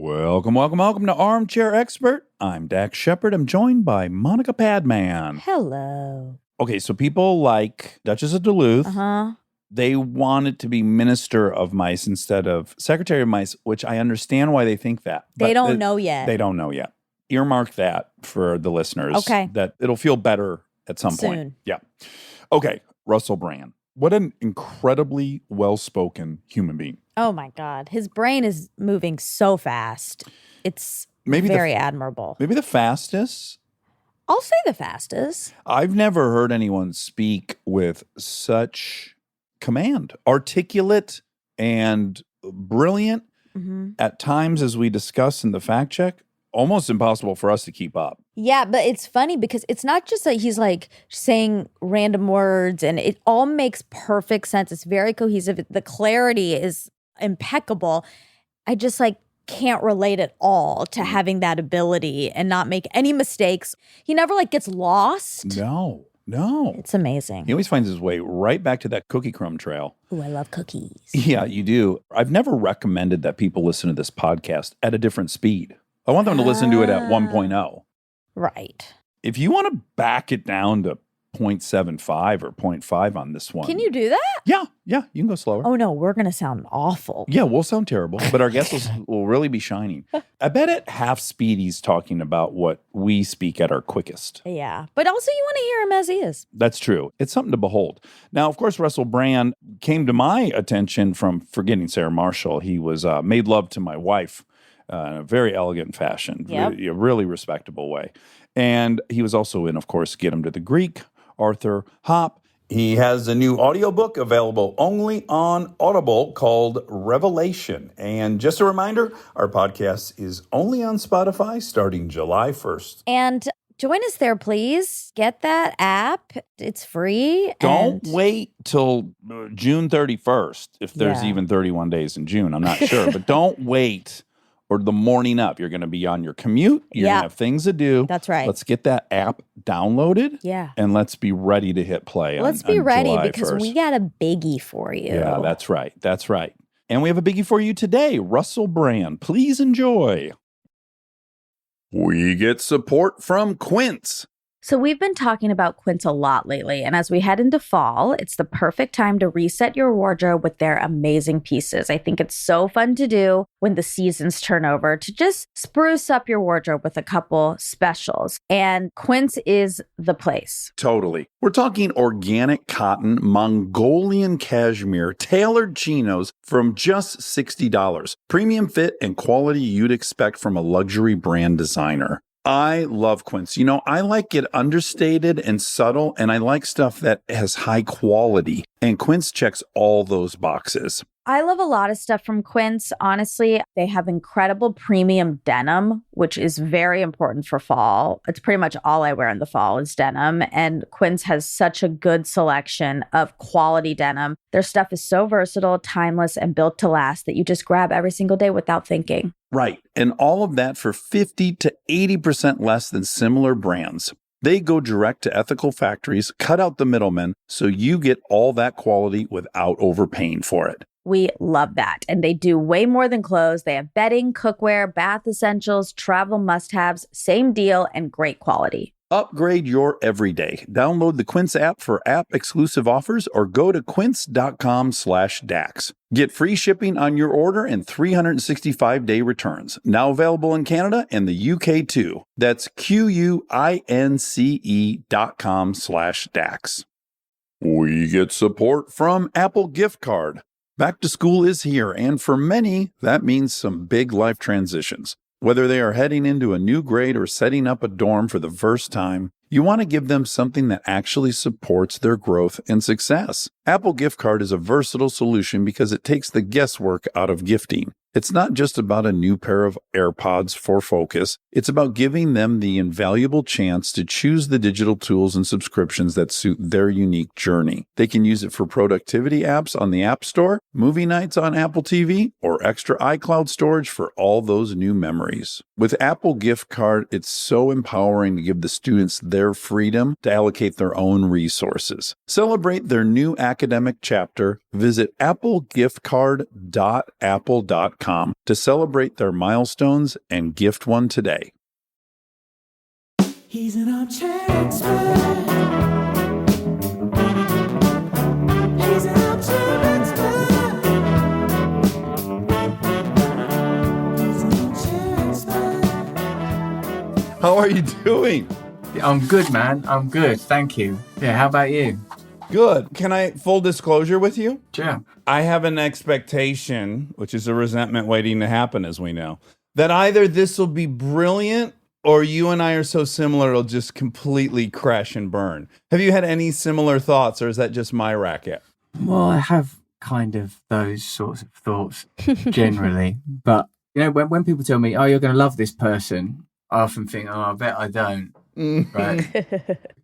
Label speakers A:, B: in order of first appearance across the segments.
A: Welcome to Armchair Expert. I'm Dax Shepard. I'm joined by Monica Padman.
B: Hello.
A: Okay, so people like Duchess of Duluth.
B: Uh-huh.
A: They want it to be Minister of Mice instead of Secretary of Mice, which I understand why they think that.
B: They don't know yet.
A: They don't know yet. Earmark that for the listeners.
B: Okay.
A: That it'll feel better at some point.
B: Soon.
A: Yeah. Okay, Russell Brand. What an incredibly well-spoken human being.
B: Oh, my God. His brain is moving so fast. It's very admirable.
A: Maybe the fastest.
B: I'll say the fastest.
A: I've never heard anyone speak with such command, articulate and brilliant.
B: Mm-hmm.
A: At times, as we discuss in the fact check, almost impossible for us to keep up.
B: Yeah, but it's funny because it's not just that he's like saying random words and it all makes perfect sense. It's very cohesive. The clarity is impeccable. I just can't relate at all to having that ability and not make any mistakes. He never gets lost.
A: No.
B: It's amazing.
A: He always finds his way right back to that cookie crumb trail.
B: Ooh, I love cookies.
A: Yeah, you do. I've never recommended that people listen to this podcast at a different speed. I want them to listen to it at 1.0.
B: Right.
A: If you want to back it down to 0.75 or 0.5 on this one.
B: Can you do that?
A: Yeah, you can go slower.
B: Oh, no, we're going to sound awful.
A: Yeah, we'll sound terrible, but our guests will really be shining. I bet at half speed he's talking about what we speak at our quickest.
B: Yeah, but also you want to hear him as he is.
A: That's true. It's something to behold. Now, of course, Russell Brand came to my attention from Forgetting Sarah Marshall. He was made love to my wife in a very elegant fashion, a really respectable way. And he was also in, of course, Get Him to the Greek, Arthur Hoppe. He has a new audiobook available only on Audible called Revelation. And just a reminder, our podcast is only on Spotify starting July 1st.
B: And join us there, please. Get that app. It's free.
A: Don't wait till June 31st, if there's even 31 days in June. I'm not sure. But don't wait. Or the morning up. You're going to be on your commute. You're going to have things to do.
B: That's right.
A: Let's get that app downloaded.
B: Yeah.
A: And let's be ready to hit play.
B: Let's be ready
A: July
B: because
A: 1st.
B: we got a biggie for you.
A: Yeah, that's right. And we have a biggie for you today. Russell Brand. Please enjoy. We get support from Quince.
B: So we've been talking about Quince a lot lately, and as we head into fall, it's the perfect time to reset your wardrobe with their amazing pieces. I think it's so fun to do when the seasons turn over to just spruce up your wardrobe with a couple specials, and Quince is the place.
A: Totally. We're talking organic cotton, Mongolian cashmere, tailored chinos from just $60. Premium fit and quality you'd expect from a luxury brand designer. I love Quince. You know, I like it understated and subtle, and I like stuff that has high quality. And Quince checks all those boxes.
B: I love a lot of stuff from Quince. Honestly, they have incredible premium denim, which is very important for fall. It's pretty much all I wear in the fall is denim. And Quince has such a good selection of quality denim. Their stuff is so versatile, timeless, and built to last that you just grab every single day without thinking.
A: Right. And all of that for 50 to 80% less than similar brands. They go direct to ethical factories, cut out the middlemen, so you get all that quality without overpaying for it.
B: We love that. And they do way more than clothes. They have bedding, cookware, bath essentials, travel must-haves, same deal, and great quality.
A: Upgrade your everyday. Download the Quince app for app-exclusive offers or go to quince.com/Dax. Get free shipping on your order and 365-day returns. Now available in Canada and the UK too. That's QUINCE.com/Dax. We get support from Apple Gift Card. Back to school is here, and for many, that means some big life transitions. Whether they are heading into a new grade or setting up a dorm for the first time, you want to give them something that actually supports their growth and success. Apple Gift Card is a versatile solution because it takes the guesswork out of gifting. It's not just about a new pair of AirPods for focus. It's about giving them the invaluable chance to choose the digital tools and subscriptions that suit their unique journey. They can use it for productivity apps on the App Store, movie nights on Apple TV, or extra iCloud storage for all those new memories. With Apple Gift Card, it's so empowering to give the students their freedom to allocate their own resources. Celebrate their new academic chapter. Visit applegiftcard.apple.com armchairexpert.com to celebrate their milestones and gift one today.
C: He's an armchair expert. He's an armchair expert. He's an armchair expert.
A: How are you doing?
D: I'm good, man. I'm good. Thank you. Yeah, how about you?
A: Good. Can I full disclosure with you?
D: Sure.
A: I have an expectation, which is a resentment waiting to happen, as we know, that either this will be brilliant or you and I are so similar it'll just completely crash and burn. Have you had any similar thoughts, or is that just my racket?
D: Well, I have kind of those sorts of thoughts generally. But, you know, when people tell me, oh, you're going to love this person, I often think, oh, I bet I don't. Right.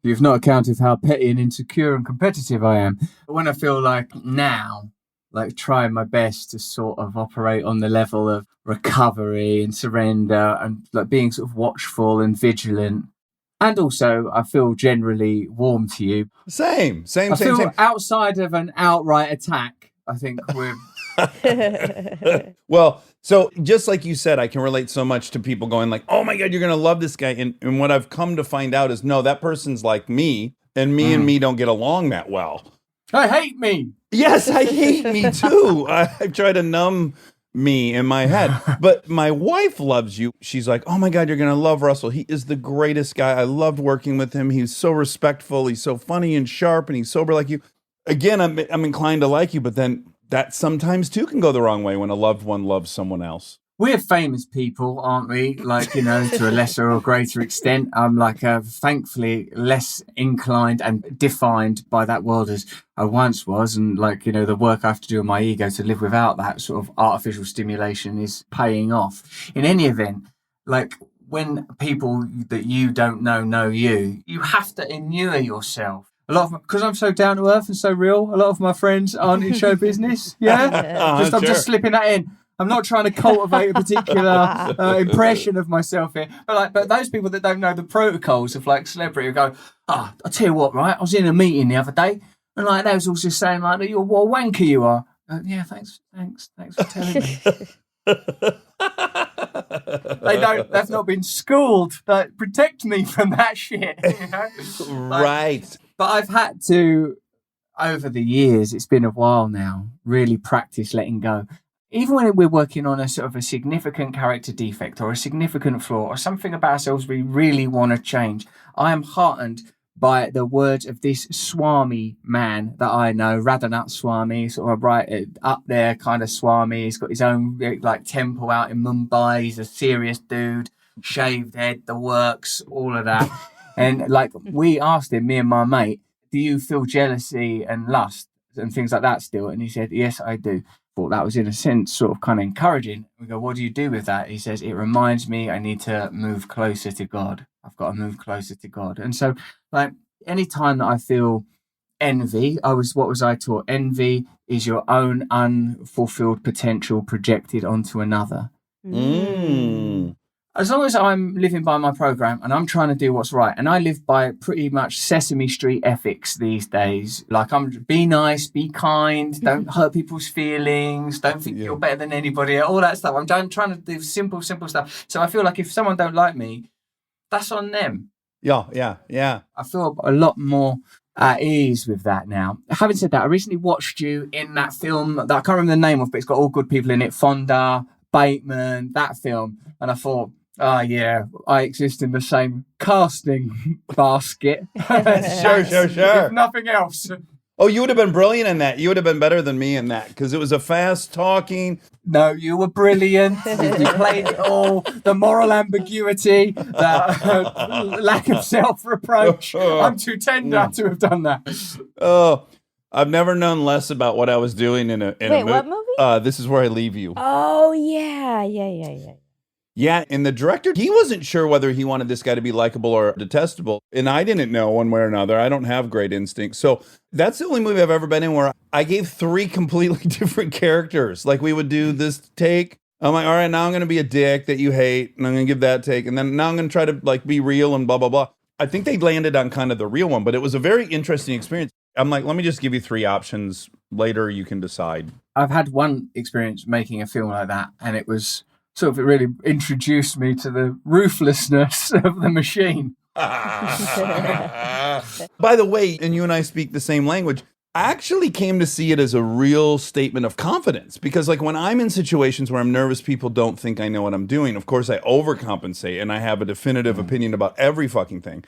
D: You've not accounted for how petty and insecure and competitive I am. But when I feel like now, like trying my best to sort of operate on the level of recovery and surrender and like being sort of watchful and vigilant. And also, I feel generally warm to you.
A: Same.
D: I feel outside of an outright attack, I think we're...
A: Well, so just like you said, I can relate so much to people going like, oh my God, you're going to love this guy. And what I've come to find out is, no, that person's like me, and me don't get along that well.
D: I hate me.
A: Yes, I hate me too. I try to numb me in my head. But my wife loves you. She's like, oh my God, you're going to love Russell. He is the greatest guy. I loved working with him. He's so respectful. He's so funny and sharp, and he's sober like you. Again, I'm inclined to like you, but then that sometimes too can go the wrong way when a loved one loves someone else.
D: We're famous people, aren't we? Like, you know, to a lesser or greater extent. I'm like, thankfully, less inclined and defined by that world as I once was. And like, you know, the work I have to do on my ego to live without that sort of artificial stimulation is paying off. In any event, like when people that you don't know you, you have to inure yourself. A lot of because I'm so down to earth and so real, a lot of my friends aren't in show business. Yeah, I'm just slipping that in. I'm not trying to cultivate a particular impression of myself here, but those people that don't know the protocols of like celebrity go, I'll tell you what, right? I was in a meeting the other day, and like they was all just saying like, "You're what a wanker you are." Yeah, thanks for telling me. They've not been schooled. Like, protect me from that shit. You know?
A: Right.
D: But I've had to, over the years, it's been a while now, really practice letting go. Even when we're working on a sort of a significant character defect or a significant flaw or something about ourselves we really want to change, I am heartened by the words of this Swami man that I know, Radhanath Swami, sort of right up there kind of Swami. He's got his own like temple out in Mumbai. He's a serious dude, shaved head, the works, all of that. And like we asked him, me and my mate, do you feel jealousy and lust and things like that still? And he said, yes, I do. Thought that was in a sense sort of kind of encouraging. We go, what do you do with that? He says, it reminds me I need to move closer to God. I've got to move closer to God. And so like any time that I feel envy, what was I taught? Envy is your own unfulfilled potential projected onto another. As long as I'm living by my program and I'm trying to do what's right, and I live by pretty much Sesame Street ethics these days, like be nice, be kind, don't hurt people's feelings, don't think you're better than anybody, all that stuff. I'm trying to do simple stuff. So I feel like if someone don't like me, that's on them.
A: Yeah.
D: I feel a lot more at ease with that now. Having said that, I recently watched you in that film that I can't remember the name of, but it's got all good people in it, Fonda, Bateman, that film, and I thought, yeah, I exist in the same casting basket.
A: Sure.
D: If nothing else.
A: Oh, you would have been brilliant in that. You would have been better than me in that because it was a fast talking.
D: No, you were brilliant. You played it all. The moral ambiguity, the lack of self-reproach. I'm too tender to have done that.
A: Oh, I've never known less about what I was doing in a movie.
B: What movie?
A: This Is Where I Leave You.
B: Oh, yeah.
A: Yeah, and the director, he wasn't sure whether he wanted this guy to be likable or detestable. And I didn't know one way or another. I don't have great instincts. So that's the only movie I've ever been in where I gave 3 completely different characters. Like we would do this take. I'm like, all right, now I'm going to be a dick that you hate. And I'm going to give that take. And then now I'm going to try to like be real and blah, blah, blah. I think they landed on kind of the real one, but it was a very interesting experience. I'm like, let me just give you 3 options. Later, you can decide.
D: I've had one experience making a film like that, and it was sort of, it really introduced me to the ruthlessness of the machine.
A: By the way, and you and I speak the same language, I actually came to see it as a real statement of confidence because, like, when I'm in situations where I'm nervous, people don't think I know what I'm doing. Of course, I overcompensate and I have a definitive opinion about every fucking thing.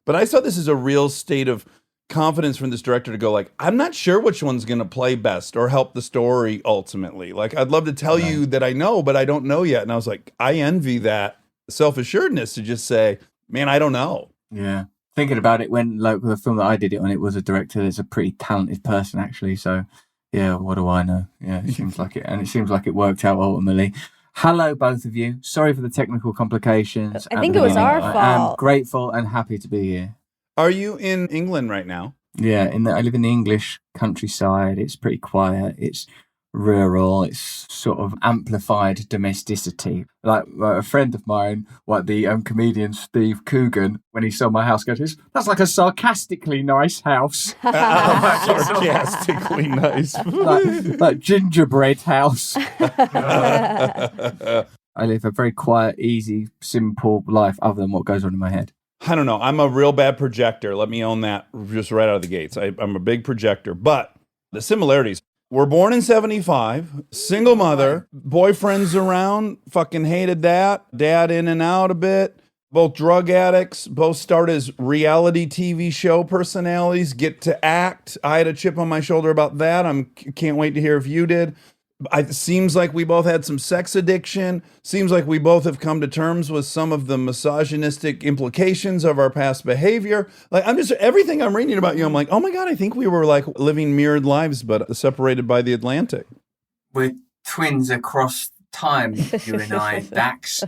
A: But I saw this as a real state of confidence from this director to go, like, I'm not sure which one's going to play best or help the story ultimately. Like, I'd love to tell you that I know, but I don't know yet. And I was like, I envy that self-assuredness to just say, man, I don't know.
D: Yeah. Thinking about it, when like the film that I did it on, it was a director that's a pretty talented person actually. So yeah, what do I know? Yeah, it seems like it, and it seems like it worked out ultimately. Hello, both of you. Sorry for the technical complications.
B: I think it was our
D: I am
B: fault.
D: grateful and happy to be here.
A: Are you in England right now?
D: Yeah, I live in the English countryside. It's pretty quiet. It's rural. It's sort of amplified domesticity. Like a friend of mine, like the comedian Steve Coogan, when he saw my house, goes, "That's like a sarcastically nice house."
A: Sarcastically nice.
D: like gingerbread house. I live a very quiet, easy, simple life other than what goes on in my head.
A: I don't know. I'm a real bad projector. Let me own that just right out of the gates. I'm a big projector. But the similarities. We're born in 75, single mother, boyfriends around, fucking hated that. Dad in and out a bit. Both drug addicts, both start as reality TV show personalities, get to act. I had a chip on my shoulder about that. Can't wait to hear if you did. It seems like we both had some sex addiction. Seems like we both have come to terms with some of the misogynistic implications of our past behavior. Like, everything I'm reading about you, I'm like, oh my God, I think we were like living mirrored lives, but separated by the Atlantic.
D: We're twins across time, you and I, Dax.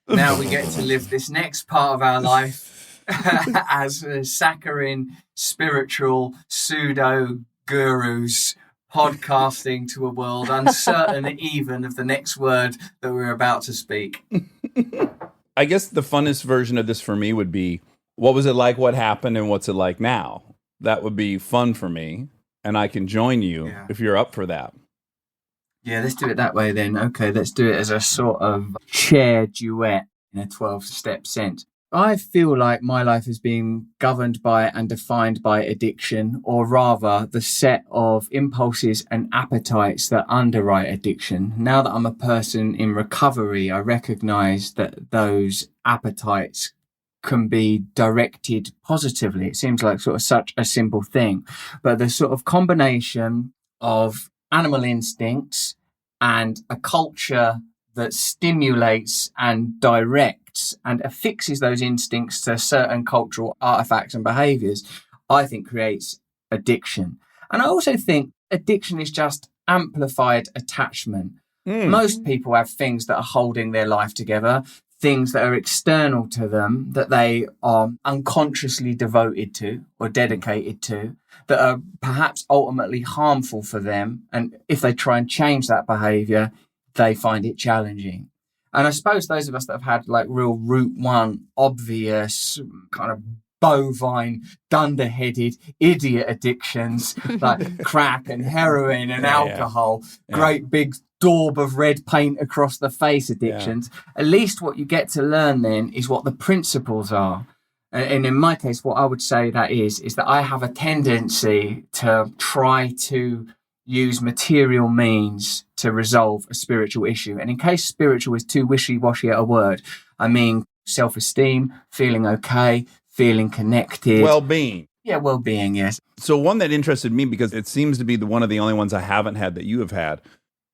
D: Now we get to live this next part of our life as saccharine, spiritual, pseudo gurus, podcasting to a world uncertain even of the next word that we're about to speak.
A: I guess the funnest version of this for me would be, what was it like, what happened, and what's it like now? That would be fun for me, and I can join you if you're up for that.
D: Yeah, let's do it that way then. Okay, let's do it as a sort of chair duet in a 12-step sense. I feel like my life has been governed by and defined by addiction, or rather the set of impulses and appetites that underwrite addiction. Now that I'm a person in recovery, I recognize that those appetites can be directed positively. It seems like sort of such a simple thing, but the sort of combination of animal instincts and a culture that stimulates and directs and affixes those instincts to certain cultural artifacts and behaviors, I think creates addiction. And I also think addiction is just amplified attachment. Most people have things that are holding their life together, things that are external to them, that they are unconsciously devoted to or dedicated to, that are perhaps ultimately harmful for them. And if they try and change that behavior, they find it challenging. And I suppose those of us that have had like real root one, obvious kind of bovine, dunderheaded idiot addictions like crack and heroin and alcohol, great big daub of red paint across the face addictions. At least what you get to learn then is what the principles are. And in my case, what I would say that is that I have a tendency to try to use material means to resolve a spiritual issue. And in case spiritual is too wishy-washy a word, I mean self-esteem, feeling okay, feeling connected.
A: Well-being.
D: Yeah, well-being, yes.
A: So one that interested me, because it seems to be one of the only ones I haven't had that you have had,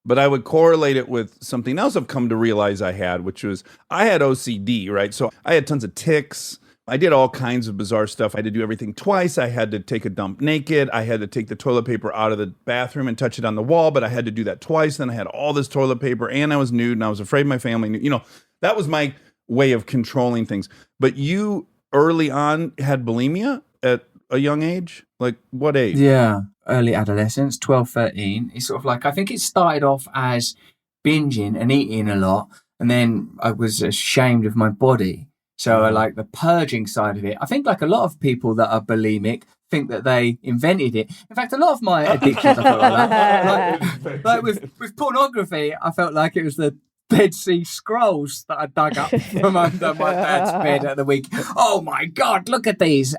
A: but I would correlate it with something else I've come to realize I had, which was I had OCD, right? So I had tons of tics. I did all kinds of bizarre stuff. I had to do everything twice. I had to take a dump naked. I had to take the toilet paper out of the bathroom and touch it on the wall, but I had to do that twice. Then I had all this toilet paper and I was nude and I was afraid my family knew. You know, that was my way of controlling things. But you early on had bulimia at a young age? Like what age?
D: Yeah, early adolescence, 12, 13. It's sort of like, I think it started off as binging and eating a lot. And then I was ashamed of my body. So I like the purging side of it. I think like a lot of people that are bulimic think that they invented it. In fact, a lot of my addictions, I felt like that. Like with pornography, I felt like it was the Dead Sea Scrolls that I dug up from under my dad's bed at the week. Oh my God, look at these.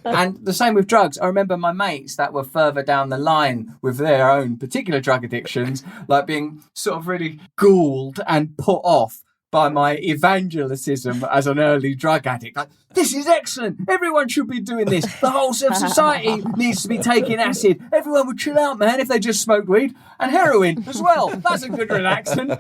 D: And the same with drugs. I remember my mates that were further down the line with their own particular drug addictions, like being sort of really ghouled and put off by my evangelicism as an early drug addict. Like, this is excellent. Everyone should be doing this. The whole of society needs to be taking acid. Everyone would chill out, man, if they just smoked weed and heroin as well. That's a good relaxant.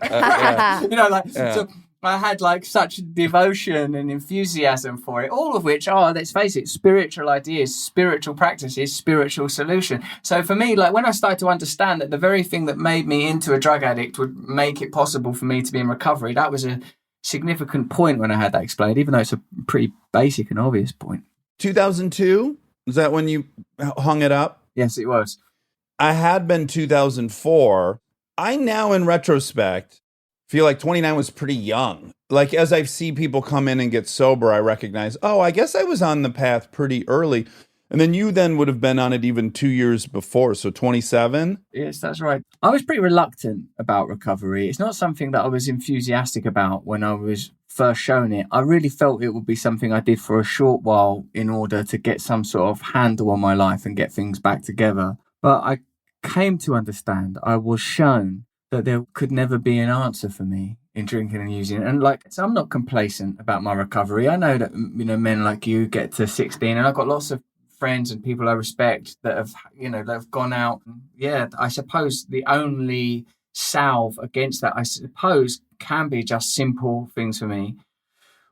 D: So I had like such devotion and enthusiasm for it, all of which are, let's face it, spiritual ideas, spiritual practices, spiritual solution. So for me, like when I started to understand that the very thing that made me into a drug addict would make it possible for me to be in recovery, that was a significant point when I had that explained, even though it's a pretty basic and obvious point.
A: 2002? Is that when you hung it up?
D: Yes, it was.
A: I had been 2004. I now, in retrospect, feel like 29 was pretty young. Like, as I see people come in and get sober, I recognize, oh, I guess I was on the path pretty early. And then you then would have been on it even 2 years before. So 27?
D: Yes, that's right. I was pretty reluctant about recovery. It's not something that I was enthusiastic about when I was first shown it. I really felt it would be something I did for a short while in order to get some sort of handle on my life and get things back together. But I came to understand, I was shown that there could never be an answer for me in drinking and using. And so I'm not complacent about my recovery. I know that, men like you get to 16, and I've got lots of friends and people I respect that have gone out. Yeah, I suppose the only salve against that, can be just simple things for me.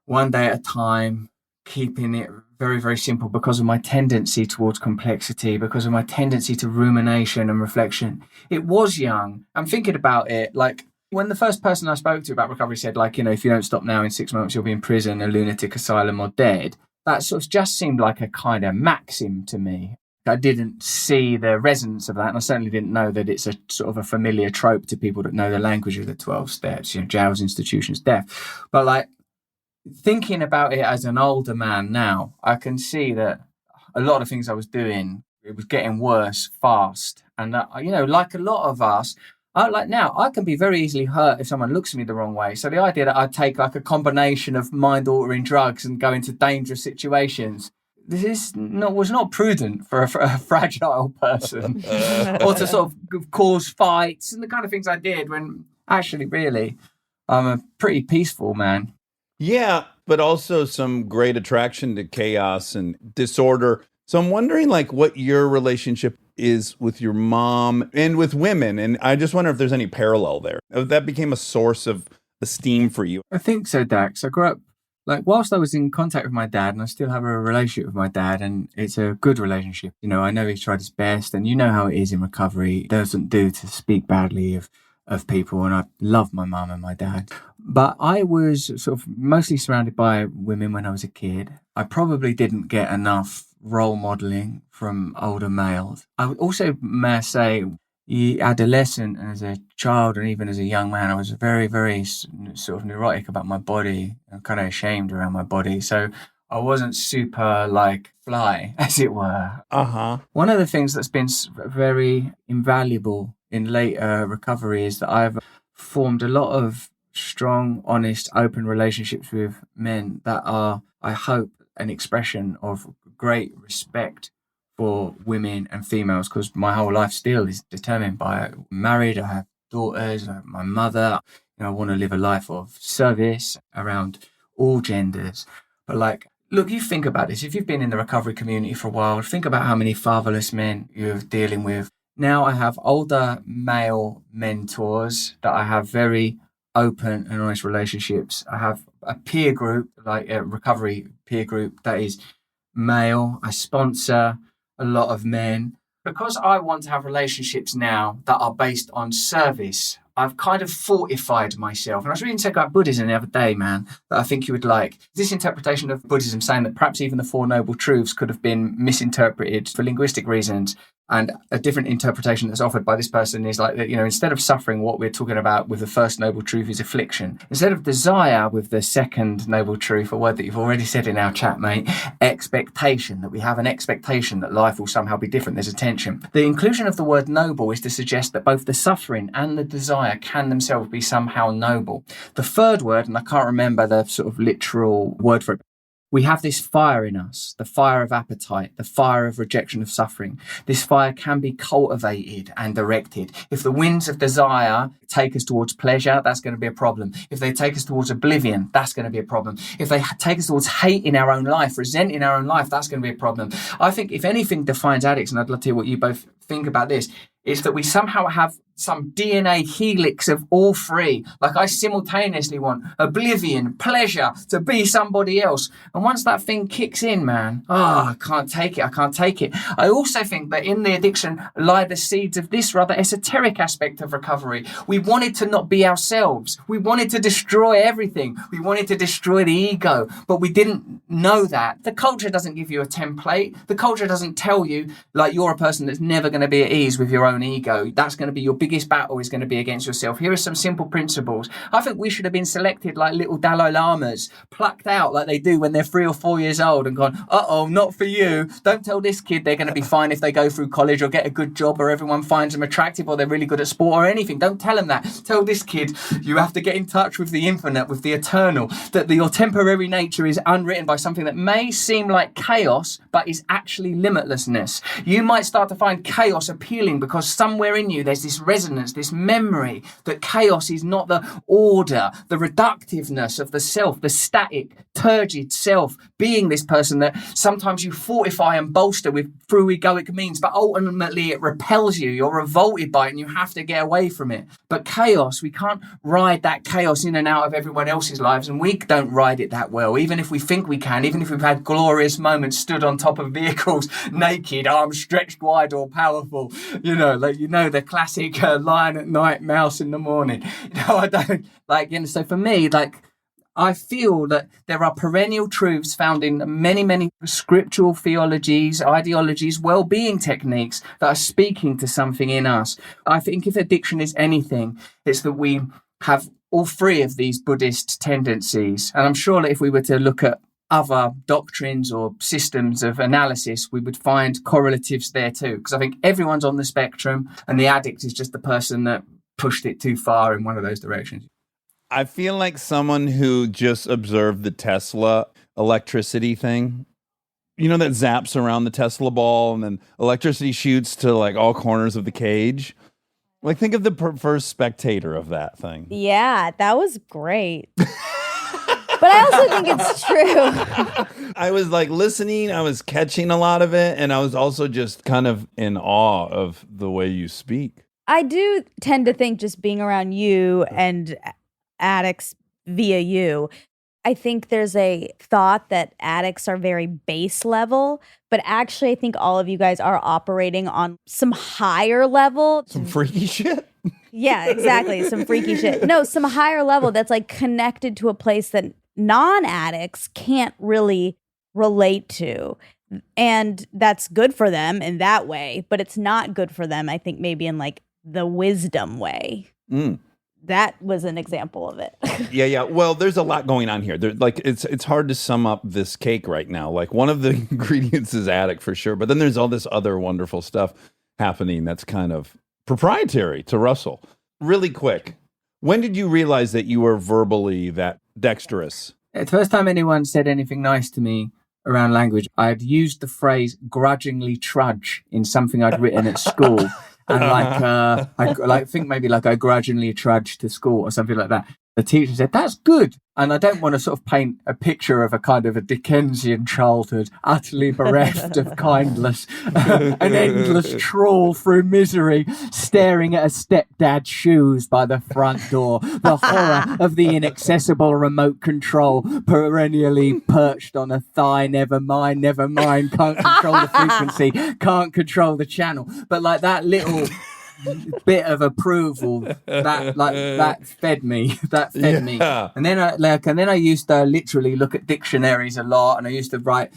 D: One day at a time, keeping it very, very simple because of my tendency towards complexity, because of my tendency to rumination and reflection. It was young. I'm thinking about it, like when the first person I spoke to about recovery said, if you don't stop now, in 6 months, you'll be in prison, a lunatic asylum, or dead. That sort of just seemed like a kind of maxim to me. I didn't see the resonance of that, and I certainly didn't know that it's a sort of a familiar trope to people that know the language of the 12 steps, jails, institutions, death. But thinking about it as an older man now, I can see that a lot of things I was doing, it was getting worse fast. And, like a lot of us, I can be very easily hurt if someone looks at me the wrong way. So the idea that I'd take a combination of mind-altering drugs and go into dangerous situations, was not prudent for a fragile person. Or to sort of cause fights and the kind of things I did, when actually, really, I'm a pretty peaceful man.
A: Yeah, but also some great attraction to chaos and disorder. So I'm wondering, what your relationship is with your mom and with women. And I just wonder if there's any parallel there. If that became a source of esteem for you.
D: I think so, Dax. I grew up, whilst I was in contact with my dad, and I still have a relationship with my dad, and it's a good relationship. I know he's tried his best, and you know how it is in recovery. It doesn't do to speak badly of people, and I love my mum and my dad. But I was sort of mostly surrounded by women when I was a kid. I probably didn't get enough role modelling from older males. I would also, may I say, adolescent and as a child and even as a young man, I was very, very sort of neurotic about my body. I'm kind of ashamed around my body. So I wasn't super fly, as it were.
A: Uh-huh.
D: One of the things that's been very invaluable in later recovery is that I've formed a lot of strong, honest, open relationships with men that are, I hope, an expression of great respect for women and females, because my whole life still is determined by it. I'm married, I have daughters, I have my mother. I want to live a life of service around all genders. But look, you think about this. If you've been in the recovery community for a while, think about how many fatherless men you're dealing with. Now I have older male mentors that I have very open and honest relationships. I have a peer group, a recovery peer group that is male. I sponsor a lot of men. Because I want to have relationships now that are based on service, I've kind of fortified myself. And I was reading something about Buddhism the other day, man, that I think you would like. This interpretation of Buddhism saying that perhaps even the Four Noble Truths could have been misinterpreted for linguistic reasons. And a different interpretation that's offered by this person is like that, instead of suffering, what we're talking about with the first noble truth is affliction. Instead of desire, with the second noble truth, a word that you've already said in our chat, mate, expectation, that we have an expectation that life will somehow be different. There's a tension. The inclusion of the word noble is to suggest that both the suffering and the desire can themselves be somehow noble. The third word, and I can't remember the sort of literal word for it, we have this fire in us, the fire of appetite, the fire of rejection of suffering. This fire can be cultivated and directed. If the winds of desire take us towards pleasure, that's going to be a problem. If they take us towards oblivion, that's going to be a problem. If they take us towards hate in our own life, resent in our own life, that's going to be a problem. I think if anything defines addicts, and I'd love to hear what you both think about this, is that we somehow have some DNA helix of all three. Like I simultaneously want oblivion, pleasure, to be somebody else. And once that thing kicks in, man, I can't take it. I also think that in the addiction lie the seeds of this rather esoteric aspect of recovery. We wanted to not be ourselves. We wanted to destroy everything. We wanted to destroy the ego, but we didn't know that. The culture doesn't give you a template. The culture doesn't tell you, like, you're a person that's never going to be at ease with your own ego. That's going to be your biggest battle, is going to be against yourself. Here are some simple principles. I think we should have been selected like little Dalai Lamas, plucked out like they do when they're 3 or 4 years old and gone, not for you. Don't tell this kid they're going to be fine if they go through college or get a good job or everyone finds them attractive or they're really good at sport or anything. Don't tell them that. Tell this kid you have to get in touch with the infinite, with the eternal, that your temporary nature is unwritten by something that may seem like chaos but is actually limitlessness. You might start to find chaos appealing because somewhere in you there's this resonance, this memory that chaos is not the order, the reductiveness of the self, the static, turgid self, being this person that sometimes you fortify and bolster with through egoic means, but ultimately it repels you. You're revolted by it and you have to get away from it. But chaos, we can't ride that chaos in and out of everyone else's lives, and we don't ride it that well, even if we think we can, even if we've had glorious moments stood on top of vehicles naked, arms stretched wide or powerful, the classic lion at night, mouse in the morning. I don't so for me, I feel that there are perennial truths found in many, many scriptural theologies, ideologies, well-being techniques that are speaking to something in us. I think if addiction is anything, it's that we have all three of these Buddhist tendencies. And I'm sure that if we were to look at other doctrines or systems of analysis, we would find correlatives there too. Because I think everyone's on the spectrum and the addict is just the person that pushed it too far in one of those directions.
A: I feel like someone who just observed the Tesla electricity thing, that zaps around the Tesla ball and then electricity shoots to like all corners of the cage. Like, think of the first spectator of that thing.
B: Yeah, that was great. But I also think it's true.
A: I was like listening, I was catching a lot of it, and I was also just kind of in awe of the way you speak.
B: I do tend to think, just being around you and addicts via you, I think there's a thought that addicts are very base level, but actually I think all of you guys are operating on some higher level.
A: Some freaky shit?
B: Yeah, exactly. Some freaky shit. No, some higher level that's like connected to a place that non-addicts can't really relate to. And that's good for them in that way, but it's not good for them, I think, maybe in like the wisdom way. That was an example of it.
A: Yeah. Well, there's a lot going on here. It's hard to sum up this cake right now. Like, one of the ingredients is addict for sure, but then there's all this other wonderful stuff happening that's kind of proprietary to Russell. Really quick, when did you realize that you were verbally that dexterous?
D: The first time anyone said anything nice to me around language, I'd used the phrase grudgingly trudge in something I'd written at school. And I think maybe I grudgingly trudged to school or something like that. The teacher said, "That's good." And I don't want to sort of paint a picture of a kind of a Dickensian childhood, utterly bereft of kindness, an endless trawl through misery, staring at a stepdad's shoes by the front door, the horror of the inaccessible remote control perennially perched on a thigh. Never mind, can't control the frequency, can't control the channel. But like that little bit of approval that fed me. And then I used to literally look at dictionaries a lot, and I used to write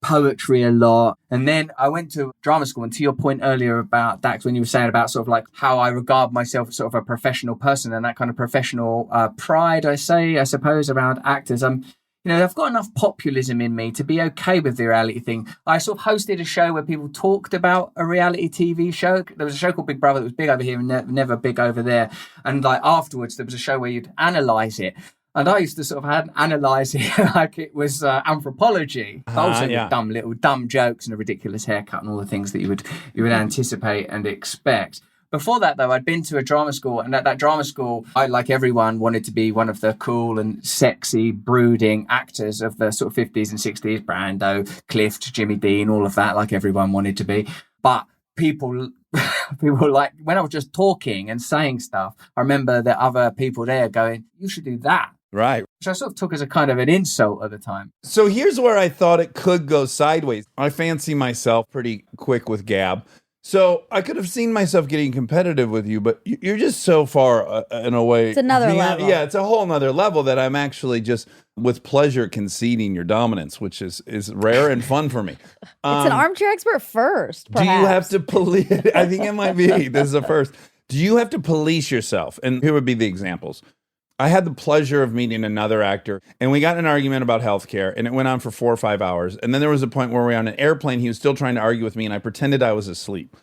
D: poetry a lot. And then I went to drama school. And to your point earlier about Dax, when you were saying about sort of like how I regard myself as sort of a professional person and that kind of professional pride, I suppose, around actors. I've got enough populism in me to be okay with the reality thing. I sort of hosted a show where people talked about a reality TV show. There was a show called Big Brother that was big over here and never big over there. And like afterwards, there was a show where you'd analyse it. And I used to sort of analyse it like it was anthropology. Also with dumb jokes and a ridiculous haircut and all the things that you would anticipate and expect. Before that, though, I'd been to a drama school, and at that drama school, I, like everyone, wanted to be one of the cool and sexy, brooding actors of the sort of 50s and 60s, Brando, Clift, Jimmy Dean, all of that, like everyone wanted to be. But people like, when I was just talking and saying stuff, I remember that other people there going, you should do that.
A: Right.
D: Which I sort of took as a kind of an insult at the time.
A: So here's where I thought it could go sideways. I fancy myself pretty quick with Gab. So I could have seen myself getting competitive with you, but you're just so far in a way.
B: It's another level.
A: Yeah, it's a whole nother level that I'm actually just with pleasure conceding your dominance, which is rare and fun for me.
B: It's an Armchair Expert first, perhaps.
A: Do you have to police? I think it might be. This is a first. Do you have to police yourself? And here would be the examples. I had the pleasure of meeting another actor, and we got in an argument about healthcare, and it went on for 4 or 5 hours. And then there was a point where we were on an airplane. He was still trying to argue with me, and I pretended I was asleep.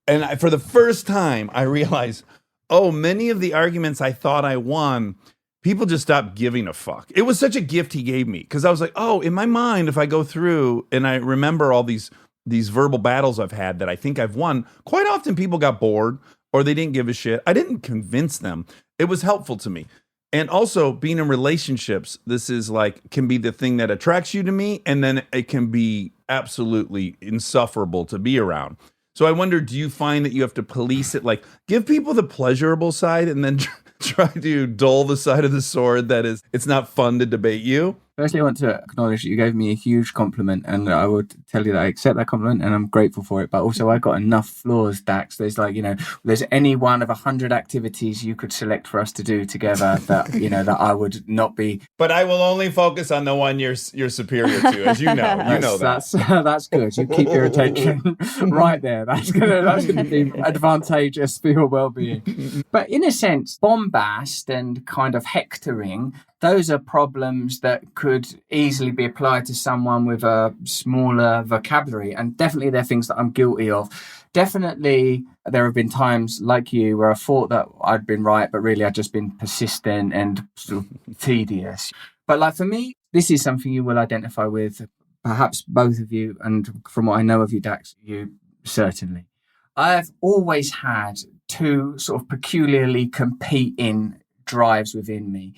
A: And for the first time, I realized, many of the arguments I thought I won, people just stopped giving a fuck. It was such a gift he gave me, because I was like, in my mind, if I go through and I remember all these verbal battles I've had that I think I've won, quite often people got bored or they didn't give a shit. I didn't convince them. It was helpful to me. And also being in relationships, this is like, can be the thing that attracts you to me. And then it can be absolutely insufferable to be around. So I wonder, do you find that you have to police it? Like give people the pleasurable side and then try to dull the side of the sword that is, it's not fun to debate you?
D: Firstly, I want to acknowledge that you gave me a huge compliment, and I would tell you that I accept that compliment and I'm grateful for it. But also, I got enough flaws, Dax. There's there's any one of 100 activities you could select for us to do together that, that I would not be.
A: But I will only focus on the one you're superior to, as you know. You know that.
D: That's good. You keep your attention right there. That's gonna be advantageous for your well-being. But in a sense, bombast and kind of hectoring, those are problems that could easily be applied to someone with a smaller vocabulary. And definitely they're things that I'm guilty of. Definitely there have been times like you where I thought that I'd been right, but really I'd just been persistent and sort of tedious. But like for me, this is something you will identify with, perhaps both of you. And from what I know of you, Dax, you certainly. I've always had two sort of peculiarly competing drives within me.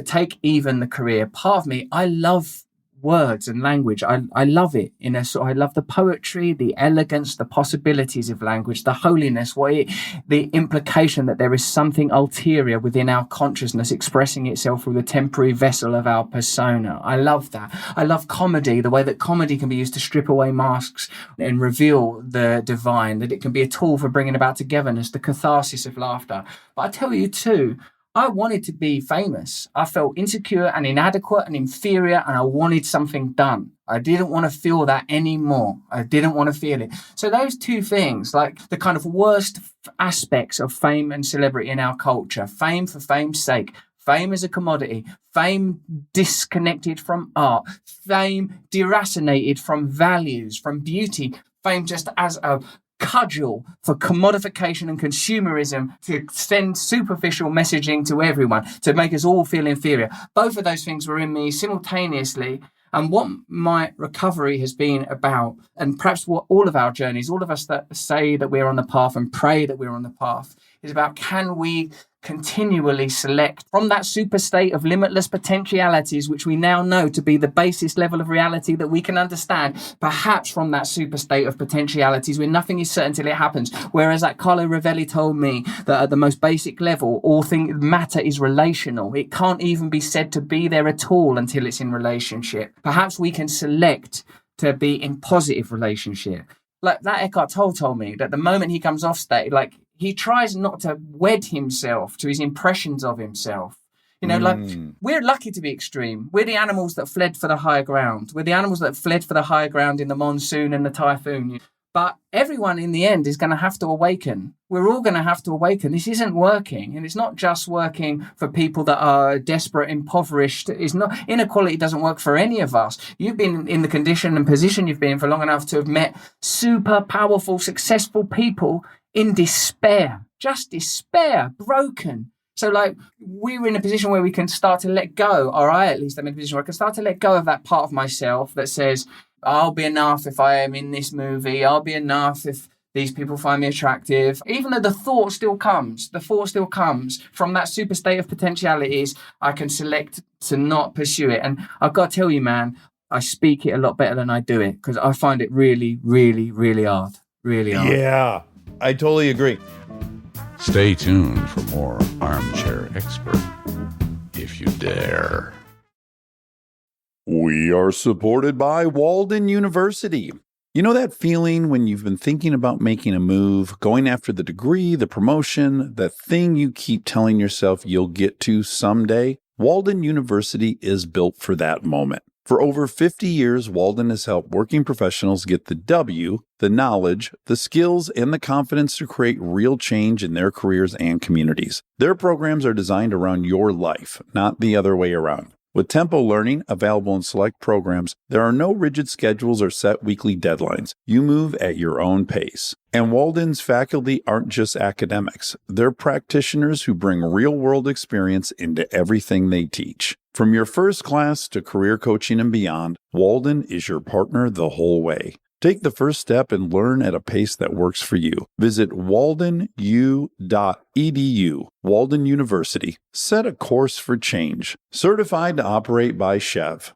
D: Take even the career part of me. I love words and language. I love it I love the poetry, the elegance, the possibilities of language, the holiness, the implication that there is something ulterior within our consciousness expressing itself through the temporary vessel of our persona. I love that. I love comedy, the way that comedy can be used to strip away masks and reveal the divine, that it can be a tool for bringing about togetherness, the catharsis of laughter. But I tell you too, I wanted to be famous. I felt insecure and inadequate and inferior, and I wanted something done. I didn't want to feel that anymore. I didn't want to feel it. So those two things, like the kind of worst aspects of fame and celebrity in our culture, fame for fame's sake, fame as a commodity, fame disconnected from art, fame deracinated from values, from beauty, fame just as a cudgel for commodification and consumerism to send superficial messaging to everyone to make us all feel inferior. Both of those things were in me simultaneously. And what my recovery has been about, and perhaps what all of our journeys, all of us that say that we're on the path and pray that we're on the path, is about, can we continually select from that super state of limitless potentialities, which we now know to be the basis level of reality that we can understand, perhaps from that super state of potentialities where nothing is certain till it happens. Whereas like Carlo Rovelli told me that at the most basic level, matter is relational. It can't even be said to be there at all until it's in relationship. Perhaps we can select to be in positive relationship. Like that Eckhart Tolle told me that the moment he comes off stage, like he tries not to wed himself to his impressions of himself. You know, like
A: Mm.
D: we're lucky to be extreme. We're the animals that fled for the higher ground. We're the animals that fled for the higher ground in the monsoon and the typhoon. But everyone in the end is going to have to awaken. We're all going to have to awaken. This isn't working. And it's not just working for people that are desperate, impoverished. It's not, inequality doesn't work for any of us. You've been in the condition and position you've been in for long enough to have met super powerful, successful people in despair, just despair, broken. So like we're in a position where we can start to let go, or I at least am in a position where I can start to let go of that part of myself that says, I'll be enough if I am in this movie. I'll be enough if these people find me attractive. Even though the thought still comes from that super state of potentialities, I can select to not pursue it. And I've got to tell you, man, I speak it a lot better than I do it because I find it really, really, really hard. Really hard.
A: Yeah, I totally agree.
E: Stay tuned for more Armchair Expert, if you dare.
A: We are supported by Walden University. You know that feeling when you've been thinking about making a move, going after the degree, the promotion, that thing you keep telling yourself you'll get to someday? Walden University is built for that moment. For over 50 years, Walden has helped working professionals get the W, the knowledge, the skills, and the confidence to create real change in their careers and communities. Their programs are designed around your life, not the other way around. With Tempo Learning available in select programs, there are no rigid schedules or set weekly deadlines. You move at your own pace. And Walden's faculty aren't just academics. They're practitioners who bring real-world experience into everything they teach. From your first class to career coaching and beyond, Walden is your partner the whole way. Take the first step and learn at a pace that works for you. Visit waldenu.edu. Walden University. Set a course for change. Certified to operate by Chev.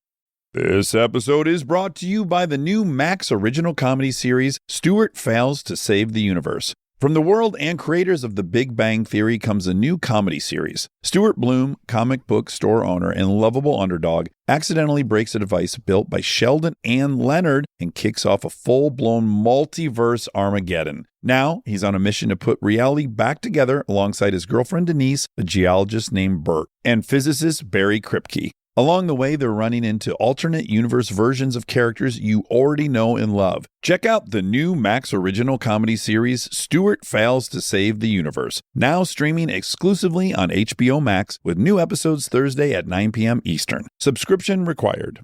A: This episode is brought to you by the new Max original comedy series, Stuart Fails to Save the Universe. From the world and creators of The Big Bang Theory comes a new comedy series. Stuart Bloom, comic book store owner and lovable underdog, accidentally breaks a device built by Sheldon and Leonard and kicks off a full-blown multiverse Armageddon. Now, he's on a mission to put reality back together alongside his girlfriend Denise, a geologist named Bert, and physicist Barry Kripke. Along the way, they're running into alternate universe versions of characters you already know and love. Check out the new Max original comedy series, Stuart Fails to Save the Universe, now streaming exclusively on HBO Max with new episodes Thursday at 9 p.m. Eastern. Subscription required.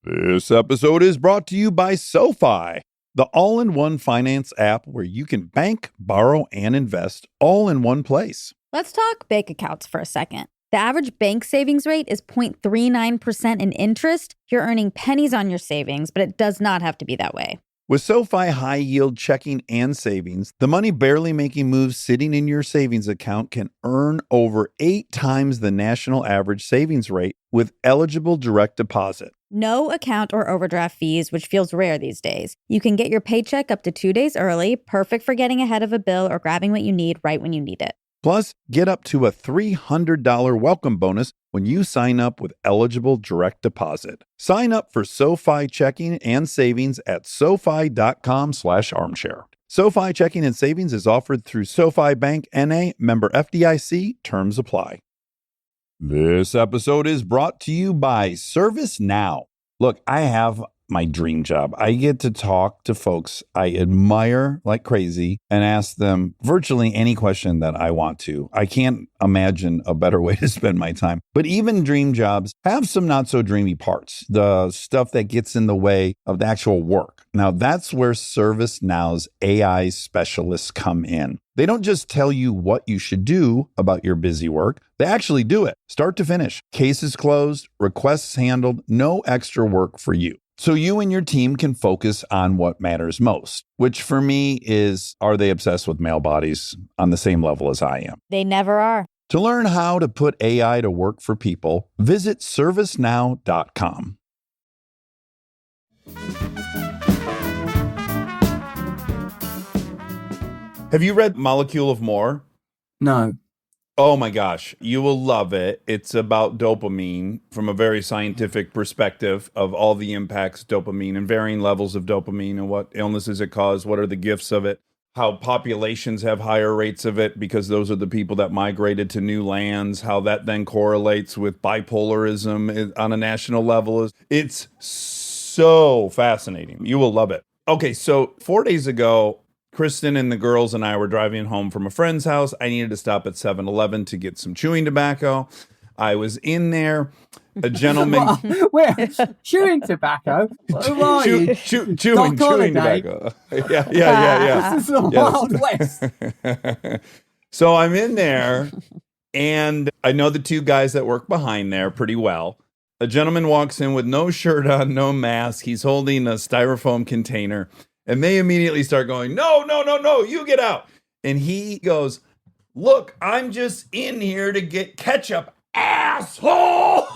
A: This episode is brought to you by SoFi, the all-in-one finance app where you can bank, borrow, and invest all in one place.
F: Let's talk bank accounts for a second. The average bank savings rate is 0.39% in interest. You're earning pennies on your savings, but it does not have to be that way.
A: With SoFi high-yield checking and savings, the money barely making moves sitting in your savings account can earn over 8 times the national average savings rate with eligible direct deposit.
F: No account or overdraft fees, which feels rare these days. You can get your paycheck up to 2 days early, perfect for getting ahead of a bill or grabbing what you need right when you need it.
A: Plus, get up to a $300 welcome bonus when you sign up with eligible direct deposit. Sign up for SoFi checking and savings at SoFi.com/armchair. SoFi checking and savings is offered through SoFi Bank N.A. member FDIC. Terms apply. This episode is brought to you by ServiceNow. Look, I have my dream job. I get to talk to folks I admire like crazy and ask them virtually any question that I want to. I can't imagine a better way to spend my time. But even dream jobs have some not so dreamy parts, the stuff that gets in the way of the actual work. Now, that's where ServiceNow's AI specialists come in. They don't just tell you what you should do about your busy work. They actually do it, start to finish. Cases closed, requests handled, no extra work for you. So you and your team can focus on what matters most, which for me is, are they obsessed with male bodies on the same level as I am?
F: They never are.
A: To learn how to put AI to work for people, visit servicenow.com. Have you read Molecule of More?
D: No.
A: Oh my gosh, you will love it. It's about dopamine from a very scientific perspective of all the impacts of dopamine and varying levels of dopamine and what illnesses it causes, what are the gifts of it, how populations have higher rates of it because those are the people that migrated to new lands, how that then correlates with bipolarism on a national level. It's so fascinating. You will love it. Okay, so 4 days ago, Kristen and the girls and I were driving home from a friend's house. I needed to stop at 7-Eleven to get some chewing tobacco. I was in there. A gentleman...
D: Where? Chewing tobacco? Who are you?
A: Chewing
D: Doc Holliday?
A: tobacco. Yeah.
D: This is the Wild West.
A: So I'm in there, and I know the two guys that work behind there pretty well. A gentleman walks in with no shirt on, no mask. He's holding a styrofoam container, and they immediately start going, no, you get out. And he goes, look, I'm just in here to get ketchup, asshole.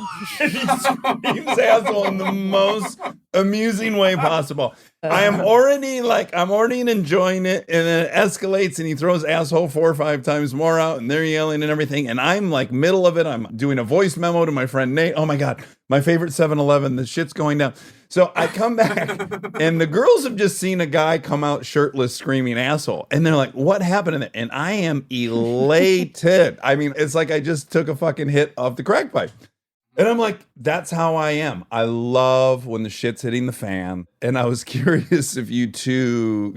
A: And he screams asshole in the most amusing way possible. I'm already enjoying it, and then it escalates, and he throws asshole 4 or 5 times more out, and they're yelling and everything, and I'm like middle of it. I'm doing a voice memo to my friend Nate. Oh my God, my favorite 7-Eleven, the shit's going down. So I come back, and the girls have just seen a guy come out shirtless screaming asshole, and they're like, what happened? And I am elated. I mean, it's like I just took a fucking hit off the crack pipe. And I'm like, that's how I am. I love when the shit's hitting the fan. And I was curious if you two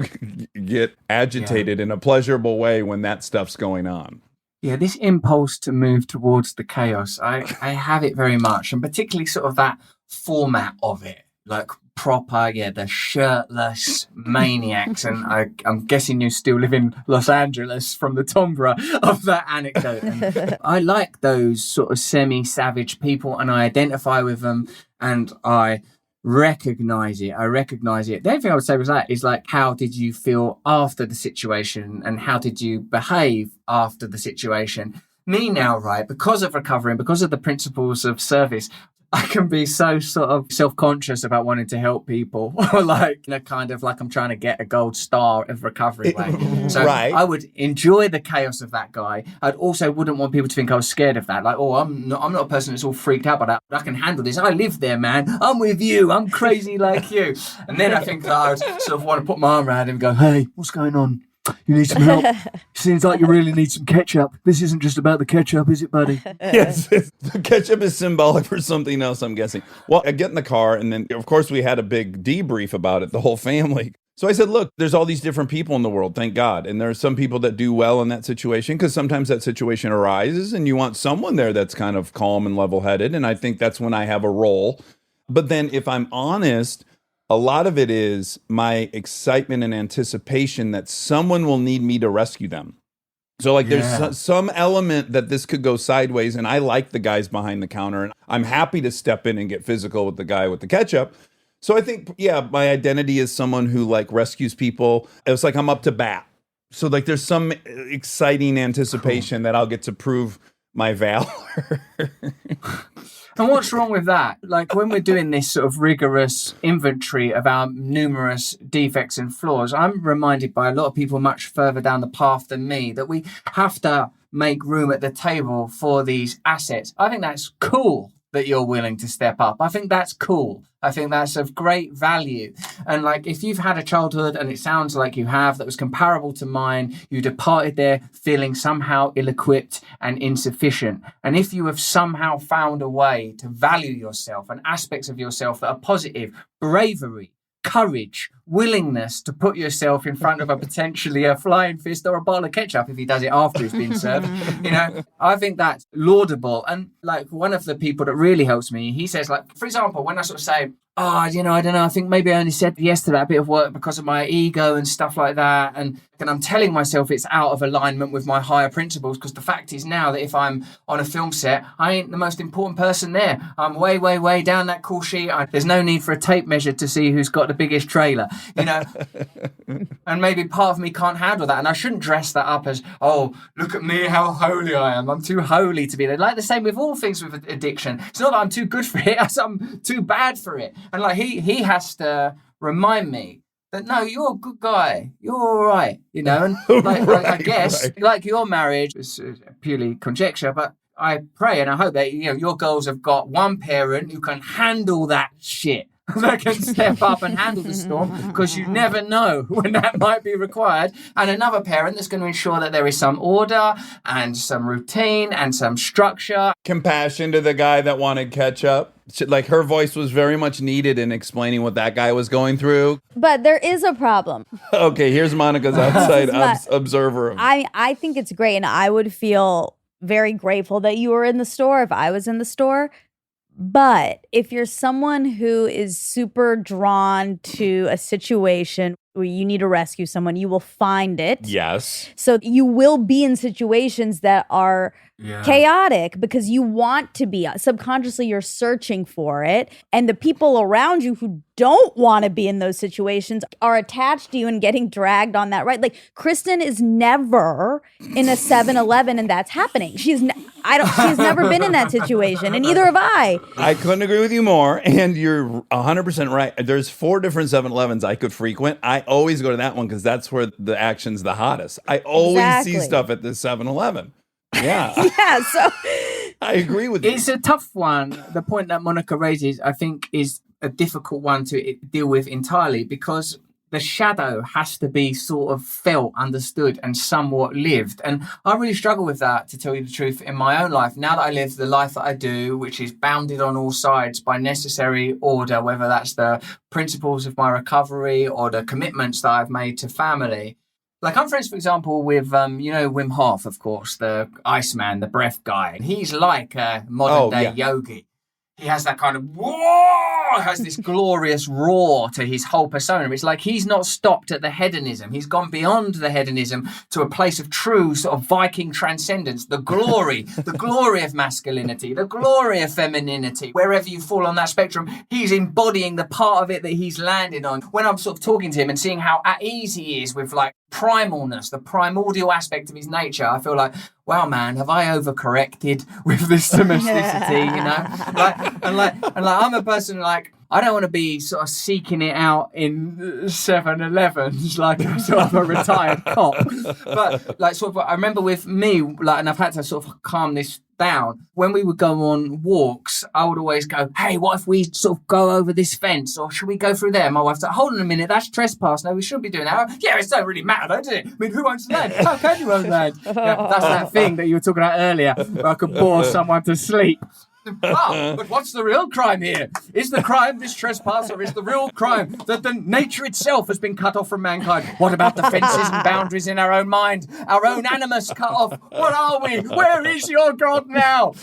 A: get agitated in a pleasurable way when that stuff's going on.
D: Yeah, this impulse to move towards the chaos, I have it very much. And particularly sort of that format of it. Like proper, the shirtless maniacs. And I'm guessing you still live in Los Angeles from the timbre of that anecdote. And I like those sort of semi-savage people, and I identify with them, and I recognize it. The only thing I would say was that is like, how did you feel after the situation, and how did you behave after the situation? Me now, right, because of recovering, because of the principles of service, I can be so sort of self-conscious about wanting to help people, or like in a kind of like I'm trying to get a gold star of recovery way. So
A: Right.
D: I would enjoy the chaos of that guy. I'd also wouldn't want people to think I was scared of that. Like, oh, I'm not a person that's all freaked out by that. I can handle this. I live there, man. I'm with you. I'm crazy like you. And then I think that I would sort of want to put my arm around him and go, hey, what's going on? You need some help? Seems like you really need some ketchup. This isn't just about the ketchup, is it, buddy?
A: Yes, the ketchup is symbolic for something else, I'm guessing. Well, I get in the car, and then, of course, we had a big debrief about it, the whole family. So I said, look, there's all these different people in the world, thank God. And there are some people that do well in that situation, because sometimes that situation arises, and you want someone there that's kind of calm and level-headed. And I think that's when I have a role. But then if I'm honest, a lot of it is my excitement and anticipation that someone will need me to rescue them. So like there's some element that this could go sideways, and I like the guys behind the counter, and I'm happy to step in and get physical with the guy with the ketchup. So I think, my identity is someone who like rescues people. It's like I'm up to bat. So like there's some exciting anticipation that I'll get to prove my valor.
D: And what's wrong with that? Like when we're doing this sort of rigorous inventory of our numerous defects and flaws, I'm reminded by a lot of people much further down the path than me that we have to make room at the table for these assets. I think that's cool that you're willing to step up. I think that's cool. I think that's of great value. And like, if you've had a childhood, and it sounds like you have, that was comparable to mine, you departed there feeling somehow ill-equipped and insufficient. And if you have somehow found a way to value yourself and aspects of yourself that are positive, bravery, courage, willingness to put yourself in front of a potentially a flying fist or a bottle of ketchup if he does it after it's been served, I think that's laudable. And like one of the people that really helps me, he says, like, for example, when I sort of say, I don't know, I think maybe I only said yes to that bit of work because of my ego and stuff like that. And I'm telling myself it's out of alignment with my higher principles, because the fact is now that if I'm on a film set, I ain't the most important person there. I'm way, way, way down that call sheet. There's no need for a tape measure to see who's got the biggest trailer, And maybe part of me can't handle that. And I shouldn't dress that up as, oh, look at me, how holy I am. I'm too holy to be there. Like the same with all things with addiction. It's not that I'm too good for it. I'm too bad for it. And like he has to remind me that, no, you're a good guy. You're all right, And like, I guess, like your marriage is purely conjecture, but I pray and I hope that, your girls have got one parent who can handle that shit. that can step up and handle the storm, because you never know when that might be required. And another parent that's going to ensure that there is some order and some routine and some structure.
A: Compassion to the guy that wanted ketchup. Like, her voice was very much needed in explaining what that guy was going through.
B: But there is a problem.
A: Okay, here's Monica's outside observer.
B: I think it's great, and I would feel very grateful that you were in the store if I was in the store. But if you're someone who is super drawn to a situation where you need to rescue someone, you will find it.
A: Yes.
B: So you will be in situations that are chaotic because you want to be. Subconsciously, you're searching for it. And the people around you who don't want to be in those situations are attached to you and getting dragged on that ride. Like, Kristen is never in a 7-Eleven and that's happening. She's never been in that situation, and neither have I.
A: I couldn't agree with you more, and you're 100% right. There's 4 different 7-Elevens I could frequent. I always go to that one because that's where the action's the hottest. I always see stuff at the 7-Eleven. Yeah.
B: Yeah, so
A: I agree with you.
D: It's a tough one. The point that Monica raises, I think, is a difficult one to deal with entirely, because the shadow has to be sort of felt, understood, and somewhat lived. And I really struggle with that, to tell you the truth, in my own life. Now that I live the life that I do, which is bounded on all sides by necessary order, whether that's the principles of my recovery or the commitments that I've made to family. Like, I'm friends, for example, with, Wim Hof, of course, the Iceman, the breath guy. He's like a modern-day yogi. He has that kind of, has this glorious roar to his whole persona. It's like he's not stopped at the hedonism. He's gone beyond the hedonism to a place of true sort of Viking transcendence, the glory of masculinity, the glory of femininity. Wherever you fall on that spectrum, he's embodying the part of it that he's landed on. When I'm sort of talking to him and seeing how at ease he is with, like, primalness, the primordial aspect of his nature, I feel like, wow, man, have I overcorrected with this domesticity, you know? I'm a person, like, I don't want to be sort of seeking it out in 7-Elevens like a sort of a retired cop. But, like, sort of, I remember with me, like, and I've had to sort of calm this down. When we would go on walks, I would always go, hey, what if we sort of go over this fence, or should we go through there? My wife's like, hold on a minute, that's trespass. No, we shouldn't be doing that. Yeah, it doesn't really matter, though, does it? I mean, who owns land? How can you own land? Yeah, that's that thing that you were talking about earlier, where I could bore someone to sleep. But what's the real crime here? Is the crime this trespass, or is the real crime that the nature itself has been cut off from mankind? What about the fences and boundaries in our own mind? Our own animus cut off? What are we? Where is your God now?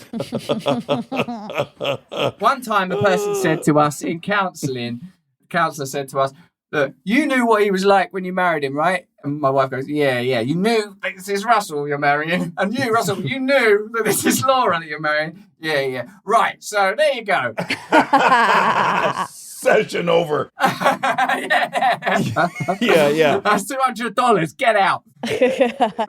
D: One time a person said to us in counselling, the counsellor said to us, look, you knew what he was like when you married him, right? And my wife goes, yeah. You knew that this is Russell you're marrying. And you, Russell, you knew that this is Laura that you're marrying. Yeah. Right, so there you go.
A: Session over. Yeah.
D: That's $200. Get out.